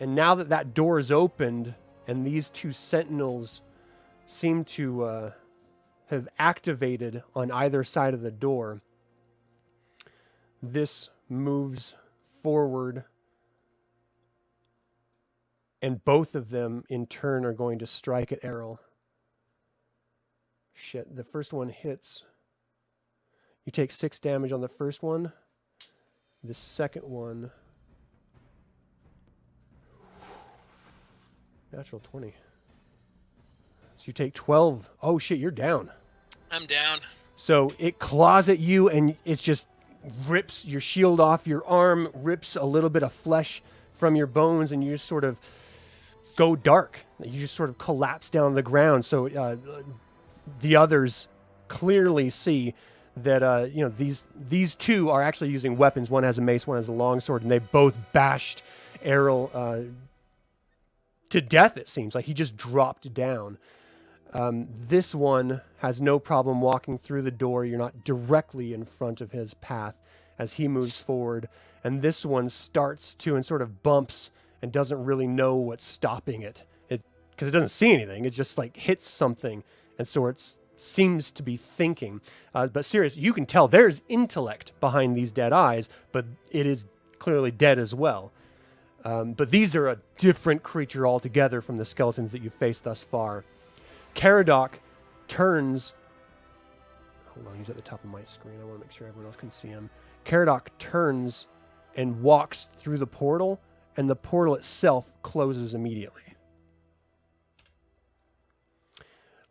And now that that door is opened and these two sentinels seem to have activated on either side of the door, this moves forward. And both of them, in turn, are going to strike at Errol. Shit, the first one hits. You take 6 damage on the first one. The second one... Natural 20. So you take 12. Oh, shit, you're down. I'm down. So it claws at you, and it just rips your shield off your arm, rips a little bit of flesh from your bones, and you just sort of go dark. You just sort of collapse down the ground. So the others clearly see that these two are actually using weapons. One has a mace, one has a longsword, and they both bashed Errol to death. It seems like he just dropped down. This one has no problem walking through the door. You're not directly in front of his path as he moves forward, and this one starts to and sort of bumps and doesn't really know what's stopping it because it doesn't see anything. It just like hits something, and so it seems to be thinking. But serious, you can tell there's intellect behind these dead eyes, but it is clearly dead as well. But these are a different creature altogether from the skeletons that you've faced thus far. Caradoc turns. Hold on, he's at the top of my screen. I want to make sure everyone else can see him. Caradoc turns and walks through the portal, and the portal itself closes immediately.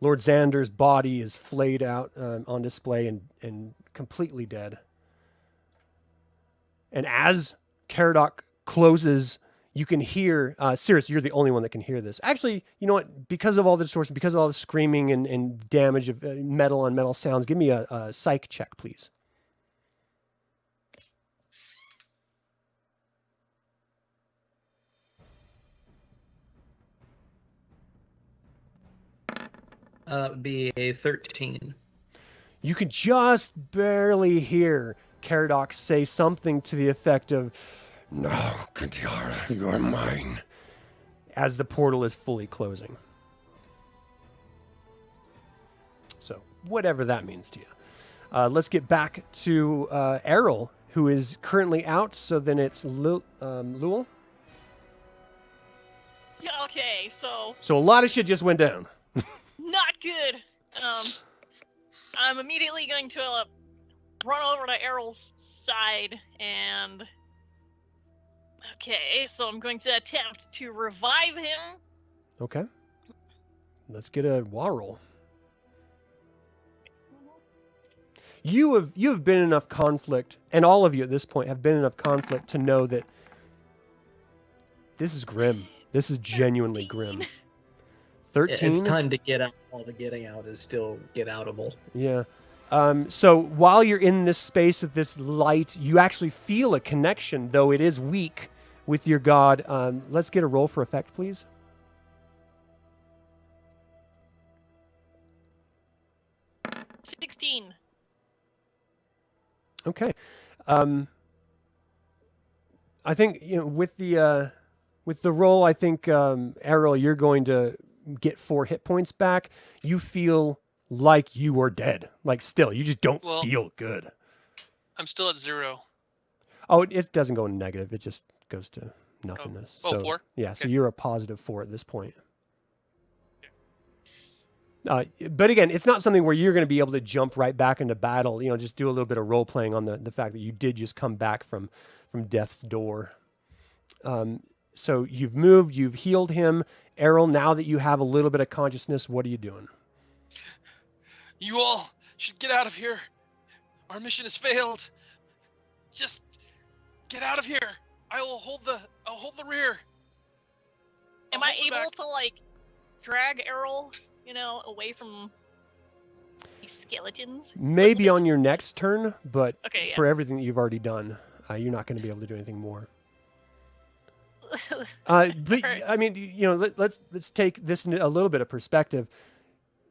Lord Xander's body is flayed out on display and completely dead. And as Caradoc closes, you can hear, Cirrus, you're the only one that can hear this. Actually, you know what? Because of all the distortion, because of all the screaming and damage of metal on metal sounds, give me a psych check, please. That would be a 13. You can just barely hear Caradoc say something to the effect of, "Now, Katiara, you are mine," as the portal is fully closing. So, whatever that means to you. Let's get back to Errol, who is currently out. So then it's Lul. Yeah, okay, so So a lot of shit just went down. not good. I'm immediately going to run over to Errol's side and... Okay, so I'm going to attempt to revive him. Okay. Let's get a WA roll. You have been in enough conflict, and all of you at this point have been in enough conflict to know that this is grim. This is genuinely grim. 13? It's time to get out. All the getting out is still get outable. Yeah. So while you're in this space with this light, you actually feel a connection, though it is weak, with your god. Let's get a roll for effect, please. $16. Okay. I think, you know, with the roll, I think, Errol, you're going to get 4 hit points back. You feel like you are dead. Like, still, you just don't feel good. I'm still at 0. Oh, it doesn't go negative. It just goes to nothingness. Oh, so, 4? Yeah, so Okay. you're a positive 4 at this point. But again, it's not something where you're going to be able to jump right back into battle. You know, just do a little bit of role playing on the fact that you did just come back from death's door. So you've moved, you've healed him. Errol, now that you have a little bit of consciousness, what are you doing? You all should get out of here. Our mission has failed. Just get out of here. I'll hold the rear. Am I'll I hold the able back. to, like, drag Errol, you know, away from these skeletons? Maybe on your next turn, but Okay, yeah. for everything that you've already done, you're not going to be able to do anything more. But Alright. I mean, you know, let's take this in a little bit of perspective.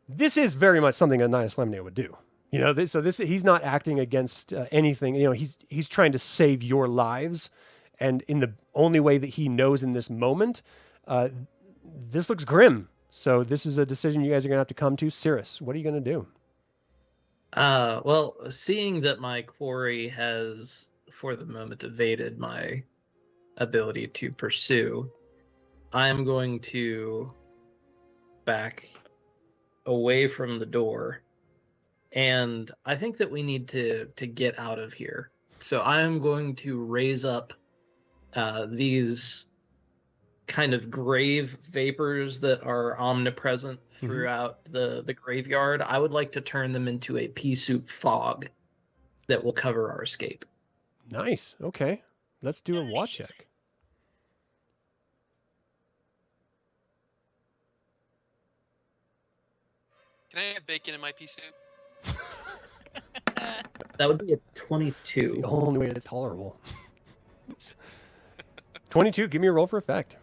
This is very much something a Nihilus Lemnia would do. You know, he's not acting against anything. You know, he's trying to save your lives, and in the only way that he knows in this moment, this looks grim. So this is a decision you guys are going to have to come to. Cirrus, what are you going to do? Well, seeing that my quarry has, for the moment, evaded my ability to pursue, I'm going to back away from the door, and I think that we need to get out of here. So I'm going to raise up these kind of grave vapors that are omnipresent throughout the graveyard. I would like to turn them into a pea soup fog that will cover our escape. Nice. Okay. Let's do a WA Nice. check. Can I have bacon in my pea soup? That would be a It's 22. the only way that's tolerable. 22, give me a roll for effect.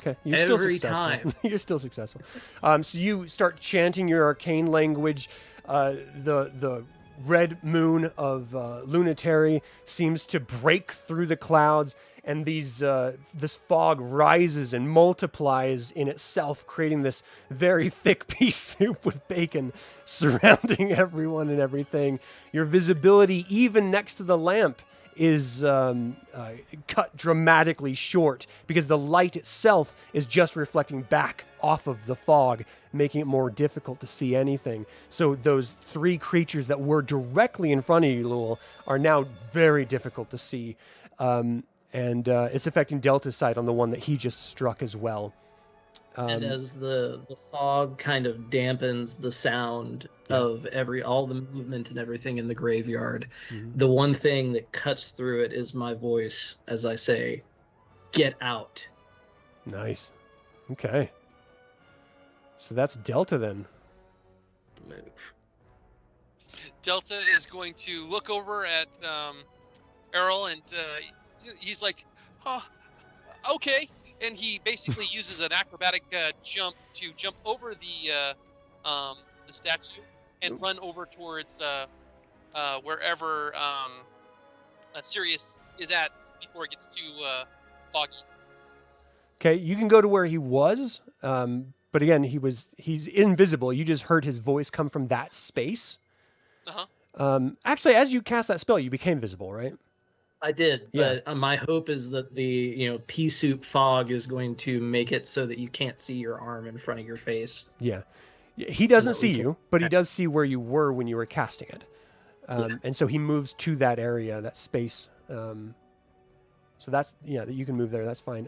Okay, you're still Every successful. time. You're still successful. So you start chanting your arcane language. The red moon of Lunitary seems to break through the clouds, and this fog rises and multiplies in itself, creating this very thick pea soup with bacon surrounding everyone and everything. Your visibility, even next to the lamp, is cut dramatically short because the light itself is just reflecting back off of the fog, making it more difficult to see anything. So those three creatures that were directly in front of you, Lul, are now very difficult to see. And it's affecting Delta's side on the one that he just struck as well. And as the fog kind of dampens the sound of all the movement and everything in the graveyard, the one thing that cuts through it is my voice as I say, "Get out." Nice. Okay. So that's Delta then. Move. Delta is going to look over at Errol, and he's like, "Oh, okay." And he basically uses an acrobatic jump to jump over the statue and run over towards wherever Sirius is at before it gets too foggy. Okay, you can go to where he was, but again, he's invisible. You just heard his voice come from that space. Actually, as you cast that spell, you became visible, right? I did, but my hope is that the pea soup fog is going to make it so that you can't see your arm in front of your face. Yeah, he doesn't see you, but he does see where you were when you were casting it, and so he moves to that area, that space. So that's that you can move there. That's fine.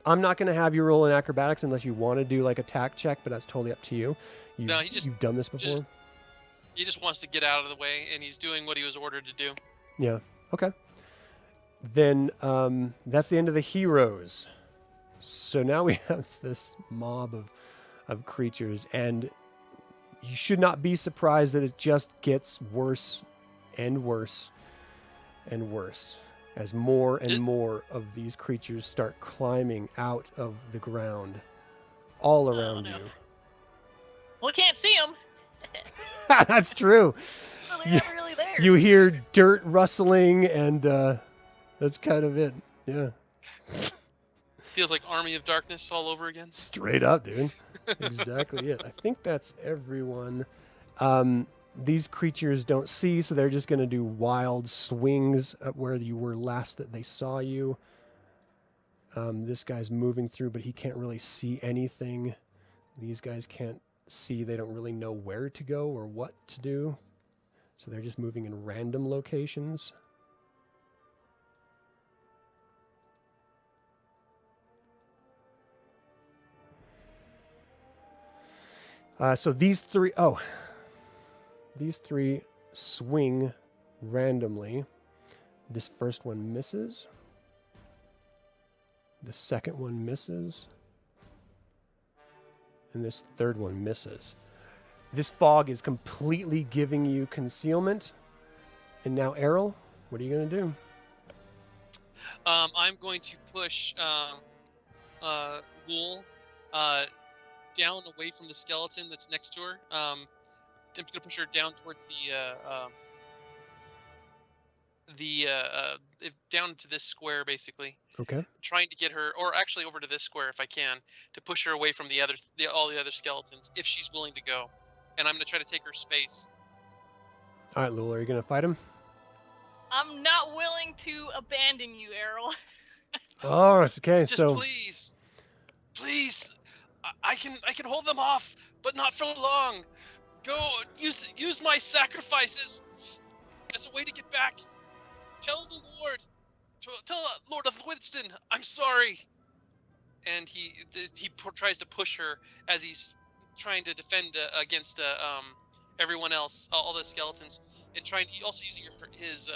I'm not going to have you roll in acrobatics unless you want to do like attack check, but that's totally up to you. You've done this before. He just wants to get out of the way, and he's doing what he was ordered to do. Yeah. Okay. Then that's the end of the heroes. So now we have this mob of creatures, and you should not be surprised that it just gets worse and worse and worse as more and more of these creatures start climbing out of the ground all around you. Well, can't see them. That's true. Well, they're not really there. You hear dirt rustling, and that's kind of it. Yeah. Feels like Army of Darkness all over again. Straight up, dude. Exactly it. I think that's everyone. These creatures don't see, so they're just going to do wild swings at where you were last that they saw you. This guy's moving through, but he can't really see anything. These guys can't see. They don't really know where to go or what to do. So they're just moving in random locations. So these three swing randomly. This first one misses. The second one misses. And this third one misses. This fog is completely giving you concealment. And now, Errol, what are you going to do? I'm going to push Lul down away from the skeleton that's next to her. I'm going to push her down towards down to this square, basically. Okay. Trying to get her, or actually over to this square if I can, to push her away from all the other skeletons, if she's willing to go. And I'm going to try to take her space. All right, Lul, are you going to fight him? I'm not willing to abandon you, Errol. Oh, okay. Just please, I can hold them off, but not for long. Go use my sacrifices as a way to get back. Tell the Lord, tell Lord of Winston, I'm sorry. And he tries to push her as he's trying to defend against everyone else, all the skeletons, and also using his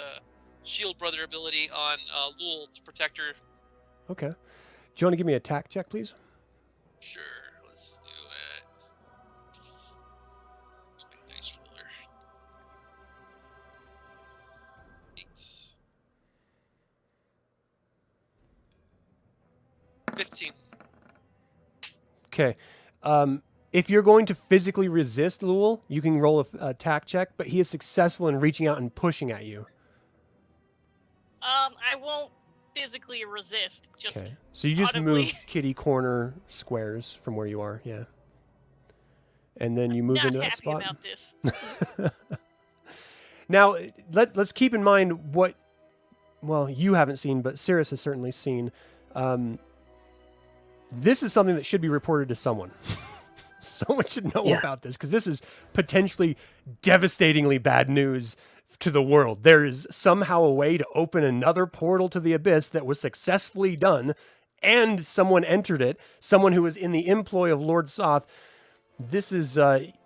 shield brother ability on Lul to protect her. Okay. Do you want to give me an attack check, please? Sure, let's do it. Where's my dice roller? 8. 15. Okay. If you're going to physically resist Lul, you can roll an attack check, but he is successful in reaching out and pushing at you. I won't physically resist. Just okay. So you just audibly move kitty corner squares from where you are, yeah. And then you move not into that happy spot. about this. Now, let's keep in mind what well, you haven't seen, but Cirrus has certainly seen. This is something that should be reported to someone. Someone should know about this, because this is potentially devastatingly bad news to the world. There is somehow a way to open another portal to the abyss that was successfully done, and someone entered it, someone who was in the employ of Lord Soth. This is,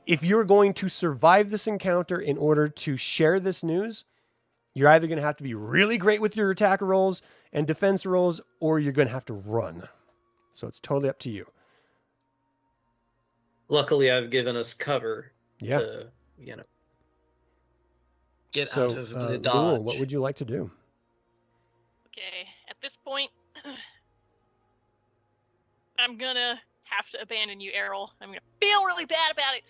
if you're going to survive this encounter in order to share this news, you're either going to have to be really great with your attack rolls and defense rolls, or you're going to have to run. So it's totally up to you. Luckily, I've given us cover Yeah. to, get out of the dodge. Lul, what would you like to do? Okay, at this point, I'm gonna have to abandon you, Errol. I'm gonna feel really bad about it,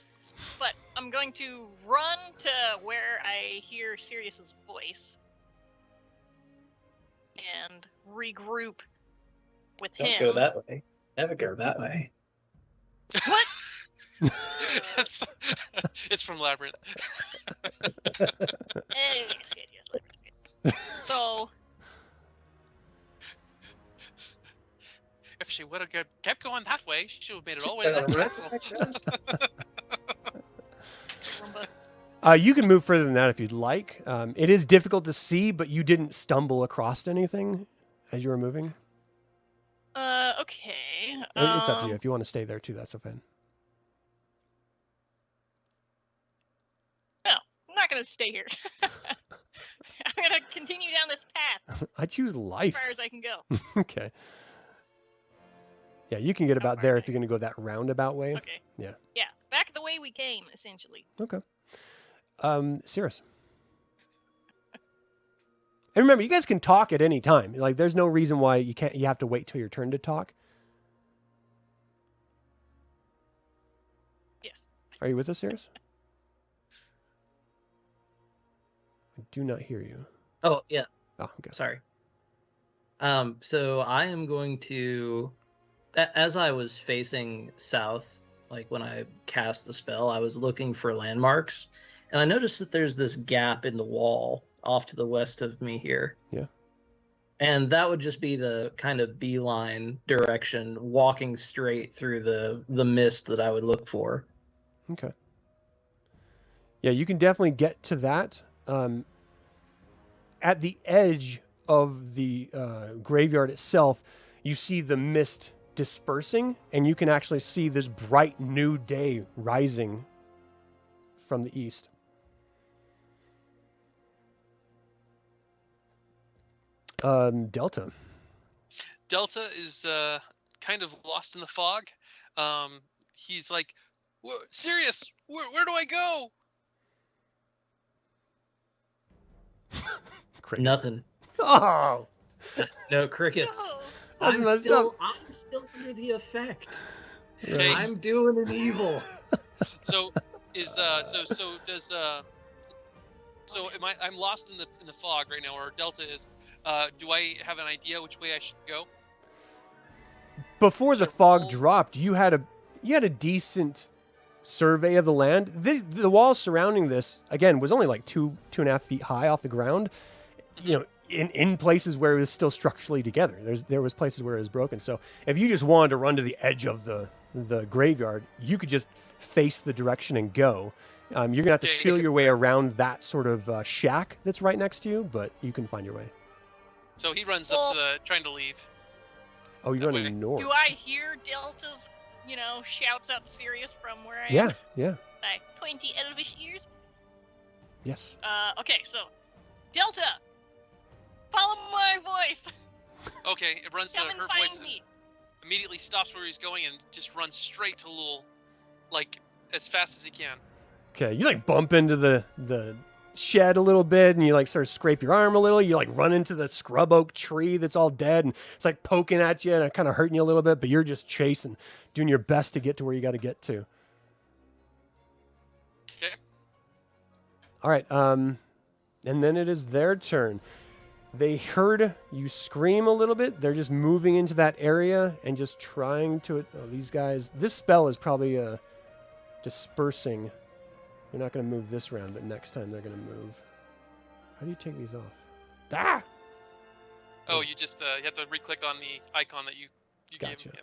but I'm going to run to where I hear Sirius's voice and regroup with him. Don't go that way. Never go that way. What? It's from Labyrinth. Yes. So, If she would have kept going that way, she would have made it all the way to that castle. You can move further than that if you'd like. It is difficult to see, but you didn't stumble across anything as you were moving. okay. It's up to you. If you want to stay there too, that's fine. No, I'm not gonna stay here. I'm gonna continue down this path I choose as life. far as I can go. Okay. Yeah, you can get How about far there away? if you're going to go that roundabout way. Okay. Yeah. Yeah, back the way we came, essentially. Okay. Cirrus. And remember, you guys can talk at any time. Like, there's no reason why you have to wait till your turn to talk. Yes. Are you with us, Cirrus? I do not hear you. Oh, yeah. Oh, okay. Sorry. So I am going to, as I was facing south, like when I cast the spell, I was looking for landmarks, and I noticed that there's this gap in the wall off to the west of me here. Yeah. And that would just be the kind of beeline direction, walking straight through the mist that I would look for. Okay. Yeah, you can definitely get to that. At the edge of the graveyard itself, you see the mist dispersing, and you can actually see this bright new day rising from the east. Delta. Delta is kind of lost in the fog. He's like, Sirius, where do I go? Crickets. Nothing. Oh, No crickets. No. That's I'm messed still, up. I'm still under the effect. Okay. I'm doing an evil. So I'm lost in the fog right now, or Delta is. Do I have an idea which way I should go? Before the So fog roll- dropped, you had a decent survey of the land. The wall surrounding this, again, was only like 2.5 feet high off the ground. You know, in places where it was still structurally together. There was places where it was broken. So if you just wanted to run to the edge of the graveyard, you could just face the direction and go. You're gonna have to Okay. feel your way around that sort of shack that's right next to you, but you can find your way. So he runs up to trying to leave. Oh, you're That running way. north. Do I hear Delta's, shouts out to Sirius from where I Yeah, am? yeah, My pointy elvish ears? yes. Okay, so, Delta! Follow my voice! Okay, it runs to Come and her find voice and me! immediately stops where he's going and just runs straight to Lul, like as fast as he can. Okay, you like bump into the shed a little bit, and you like sort of scrape your arm a little. You like run into the scrub oak tree that's all dead, and it's like poking at you and kind of hurting you a little bit. But you're just chasing, doing your best to get to where you got to get to. Okay. All right, and then it is their turn. They heard you scream a little bit. They're just moving into that area and just trying to. Oh, these guys. This spell is probably dispersing. They're not going to move this round, but next time they're going to move. How do you take these off? Ah! Oh, you just you have to re-click on the icon that you gave Gotcha. him.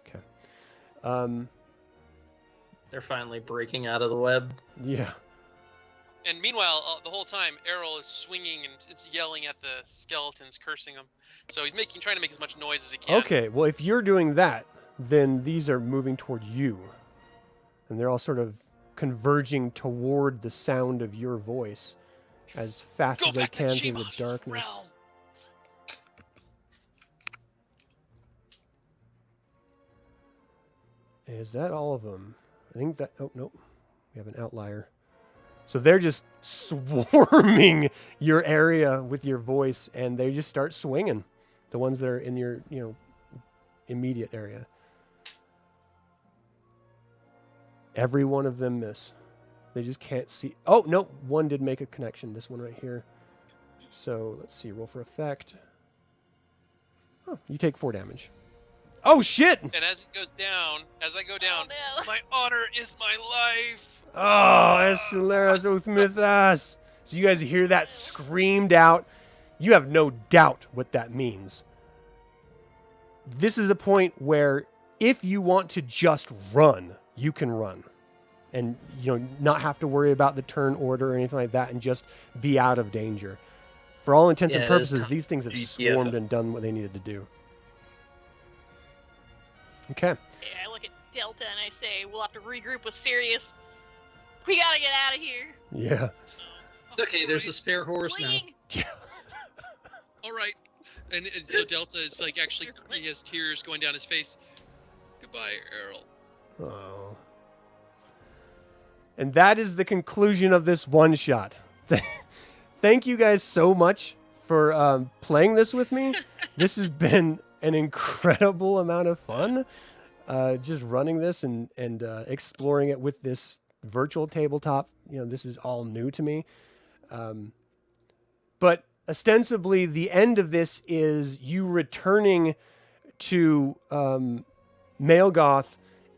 Yep. Okay. They're finally breaking out of the web. Yeah. And meanwhile, the whole time, Errol is swinging and it's yelling at the skeletons, cursing them. So he's trying to make as much noise as he can. Okay, well, if you're doing that, then these are moving toward you. And they're all sort of converging toward the sound of your voice as fast Go as they back can to through the Chima's darkness. realm. Is that all of them? I think that... Oh, nope. We have an outlier. So they're just swarming your area with your voice, and they just start swinging. The ones that are in your, immediate area. Every one of them miss. They just can't see. Oh, no. One did make a connection. This one right here. So let's see. Roll for effect. Oh, you take 4 damage. Oh, shit! And as I go down, Oh, no. my honor is my life. Oh, Esceleras Uthmithas. So you guys hear that screamed out. You have no doubt what that means. This is a point where if you want to just run, you can run. And, not have to worry about the turn order or anything like that and just be out of danger. For all intents and Yeah, it is purposes, time. these things have Yeah. swarmed and done what they needed to do. Okay. Yeah, I look at Delta and I say, we'll have to regroup with Sirius. We gotta get out of here. Yeah. It's okay. There's a spare horse now. Fleeing. All right. And so Delta is like actually, he has tears going down his face. Goodbye, Errol. Oh. And that is the conclusion of this one shot. Thank you guys so much for playing this with me. This has been an incredible amount of fun. Just running this and exploring it with this virtual tabletop. This is all new to me. But ostensibly, the end of this is you returning to Malgoth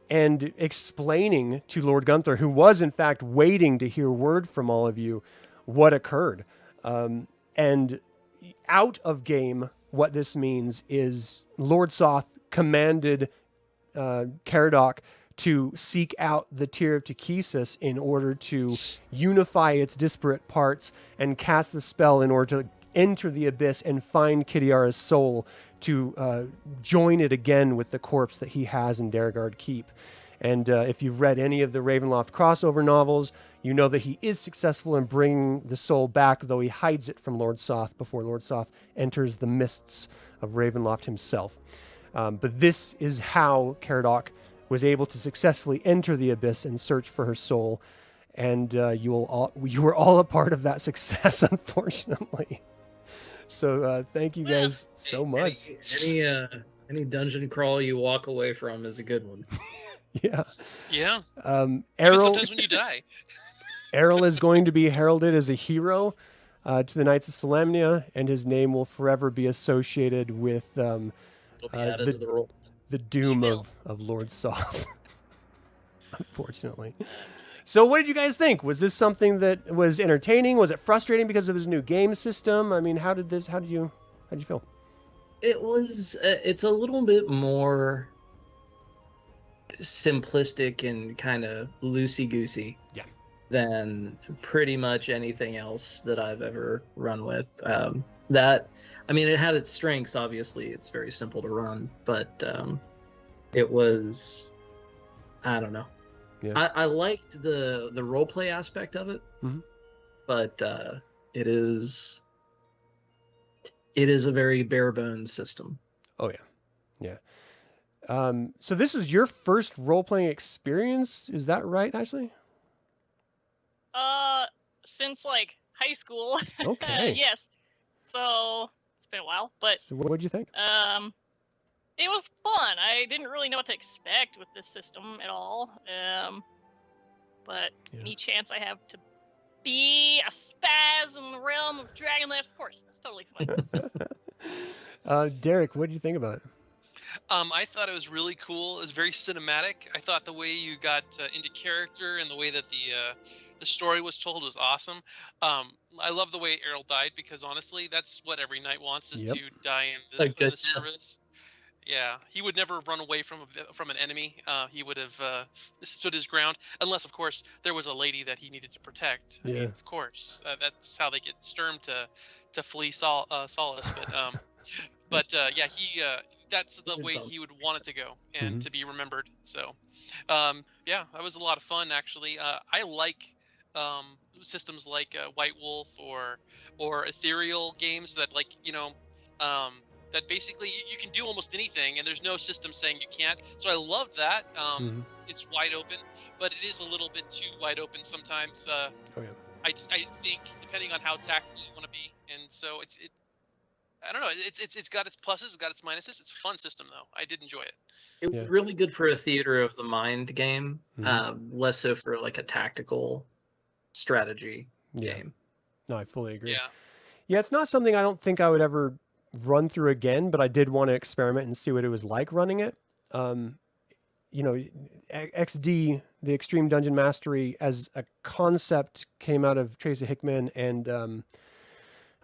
and explaining to Lord Gunther, who was in fact waiting to hear word from all of you, what occurred. And out of game, what this means is Lord Soth commanded Caradoc to seek out the Tear of Takesis in order to unify its disparate parts and cast the spell in order to enter the abyss and find Kitiara's soul to join it again with the corpse that he has in Daragard Keep. And if you've read any of the Ravenloft crossover novels, you know that he is successful in bringing the soul back, though he hides it from Lord Soth before Lord Soth enters the mists of Ravenloft himself. But this is how Caradoc was able to successfully enter the abyss and search for her soul. And you were all a part of that success, unfortunately. So thank you guys so much. Any dungeon crawl you walk away from is a good one. Yeah. Yeah. Even Errol, sometimes when you die. Errol is going to be heralded as a hero to the Knights of Solamnia, and his name will forever be associated with It'll be added to the roll. the doom of Lord Soth. Unfortunately. So what did you guys think? Was this something that was entertaining? Was it frustrating because of his new game system? I mean, how did you feel? It was. It's a little bit more simplistic and kind of loosey-goosey. Yeah. Than pretty much anything else that I've ever run with. It had its strengths. Obviously, it's very simple to run, but it was. I don't know. Yeah. I liked the roleplay aspect of it, but it is a very bare bones system. Oh yeah. So this is your first role-playing experience, is that right, Ashley? Since like high school. Okay. Yes. So it's been a while, but So what did you think? it was fun. I didn't really know what to expect with this system at all. But Yeah. any chance I have to be a spaz in the realm of Dragonlance, of course, it's totally fun. Derek, what did you think about it? I thought it was really cool. It was very cinematic. I thought the way you got into character and the way that The story was told was awesome. I love the way Errol died because honestly, that's what every knight wants is Yep. to die in A in good the service. Yeah, he would never run away from an enemy. He would have stood his ground, unless, of course, there was a lady that he needed to protect. I Yeah. mean, of course, that's how they get Sturm to flee Solace. Yeah, he that's the way he would want it to go and to be remembered. So, yeah, that was a lot of fun actually. I like systems like White Wolf or ethereal games that that basically you can do almost anything and there's no system saying you can't. So I love that. It's wide open, but it is a little bit too wide open sometimes. Oh yeah. I think depending on how tactical you want to be, and so I don't know. It's got its pluses, it's got its minuses. It's a fun system though. I did enjoy it. It was really good for a theater of the mind game, less so for like a tactical strategy game. No, I fully agree. Yeah. Yeah, it's not something I don't think I would ever run through again, but I did want to experiment and see what it was like running it. You know, XD, the Extreme Dungeon Mastery, as a concept came out of Tracy Hickman and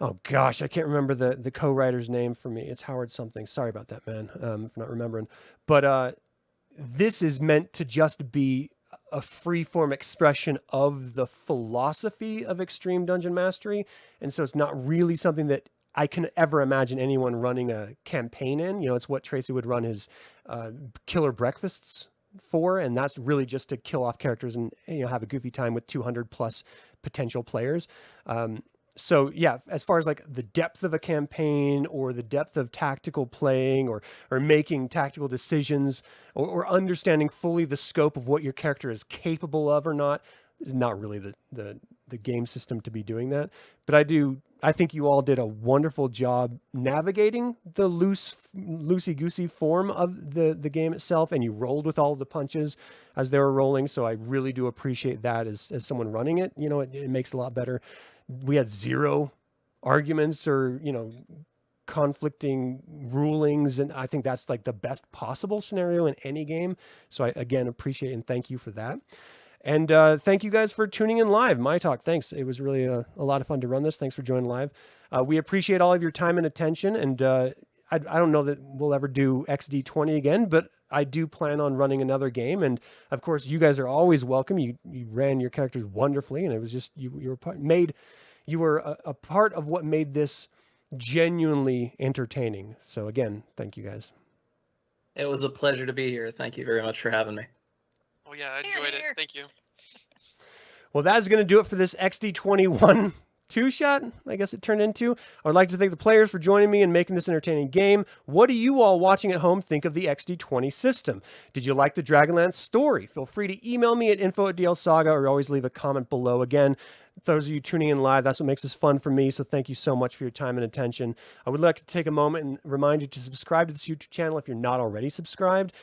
oh gosh, I can't remember the co-writer's name for me. It's Howard something. Sorry about that, man, for not remembering. But this is meant to just be a free-form expression of the philosophy of Extreme Dungeon Mastery, and so it's not really something that I can ever imagine anyone running a campaign in. You know, it's what Tracy would run his killer breakfasts for, and that's really just to kill off characters and, you know, have a goofy time with 200 plus potential players. So yeah, as far as like the depth of a campaign or the depth of tactical playing or making tactical decisions or understanding fully the scope of what your character is capable of or not, is not really the game system to be doing that. But I think you all did a wonderful job navigating the loosey-goosey form of the game itself, and you rolled with all of the punches as they were rolling. So I really do appreciate that as someone running it. You know, it makes it a lot better. We had zero arguments or, you know, conflicting rulings, and I think that's like the best possible scenario in any game. So I, again, appreciate and thank you for that. And thank you guys for tuning in live. My Talk, thanks. It was really a lot of fun to run this. Thanks for joining live. We appreciate all of your time and attention. And I don't know that we'll ever do XD20 again, but I do plan on running another game. And of course, you guys are always welcome. You ran your characters wonderfully, and it was just you were a part of what made this genuinely entertaining. So again, thank you guys. It was a pleasure to be here. Thank you very much for having me. Oh yeah, I enjoyed it. Thank you. Well, that is going to do it for this XD21 two-shot, I guess it turned into. I would like to thank the players for joining me and making this entertaining game. What do you all watching at home think of the XD20 system? Did you like the Dragonlance story? Feel free to email me at info@dlsaga or always leave a comment below. Again, those of you tuning in live, that's what makes this fun for me. So thank you so much for your time and attention. I would like to take a moment and remind you to subscribe to this YouTube channel if you're not already subscribed.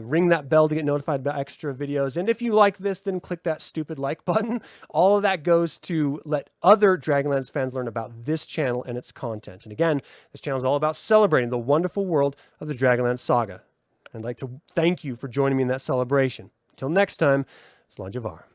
Ring that bell to get notified about extra videos. And if you like this, then click that stupid like button. All of that goes to let other Dragonlance fans learn about this channel and its content. And again, this channel is all about celebrating the wonderful world of the Dragonlance Saga. I'd like to thank you for joining me in that celebration. Until next time, Slanjavar.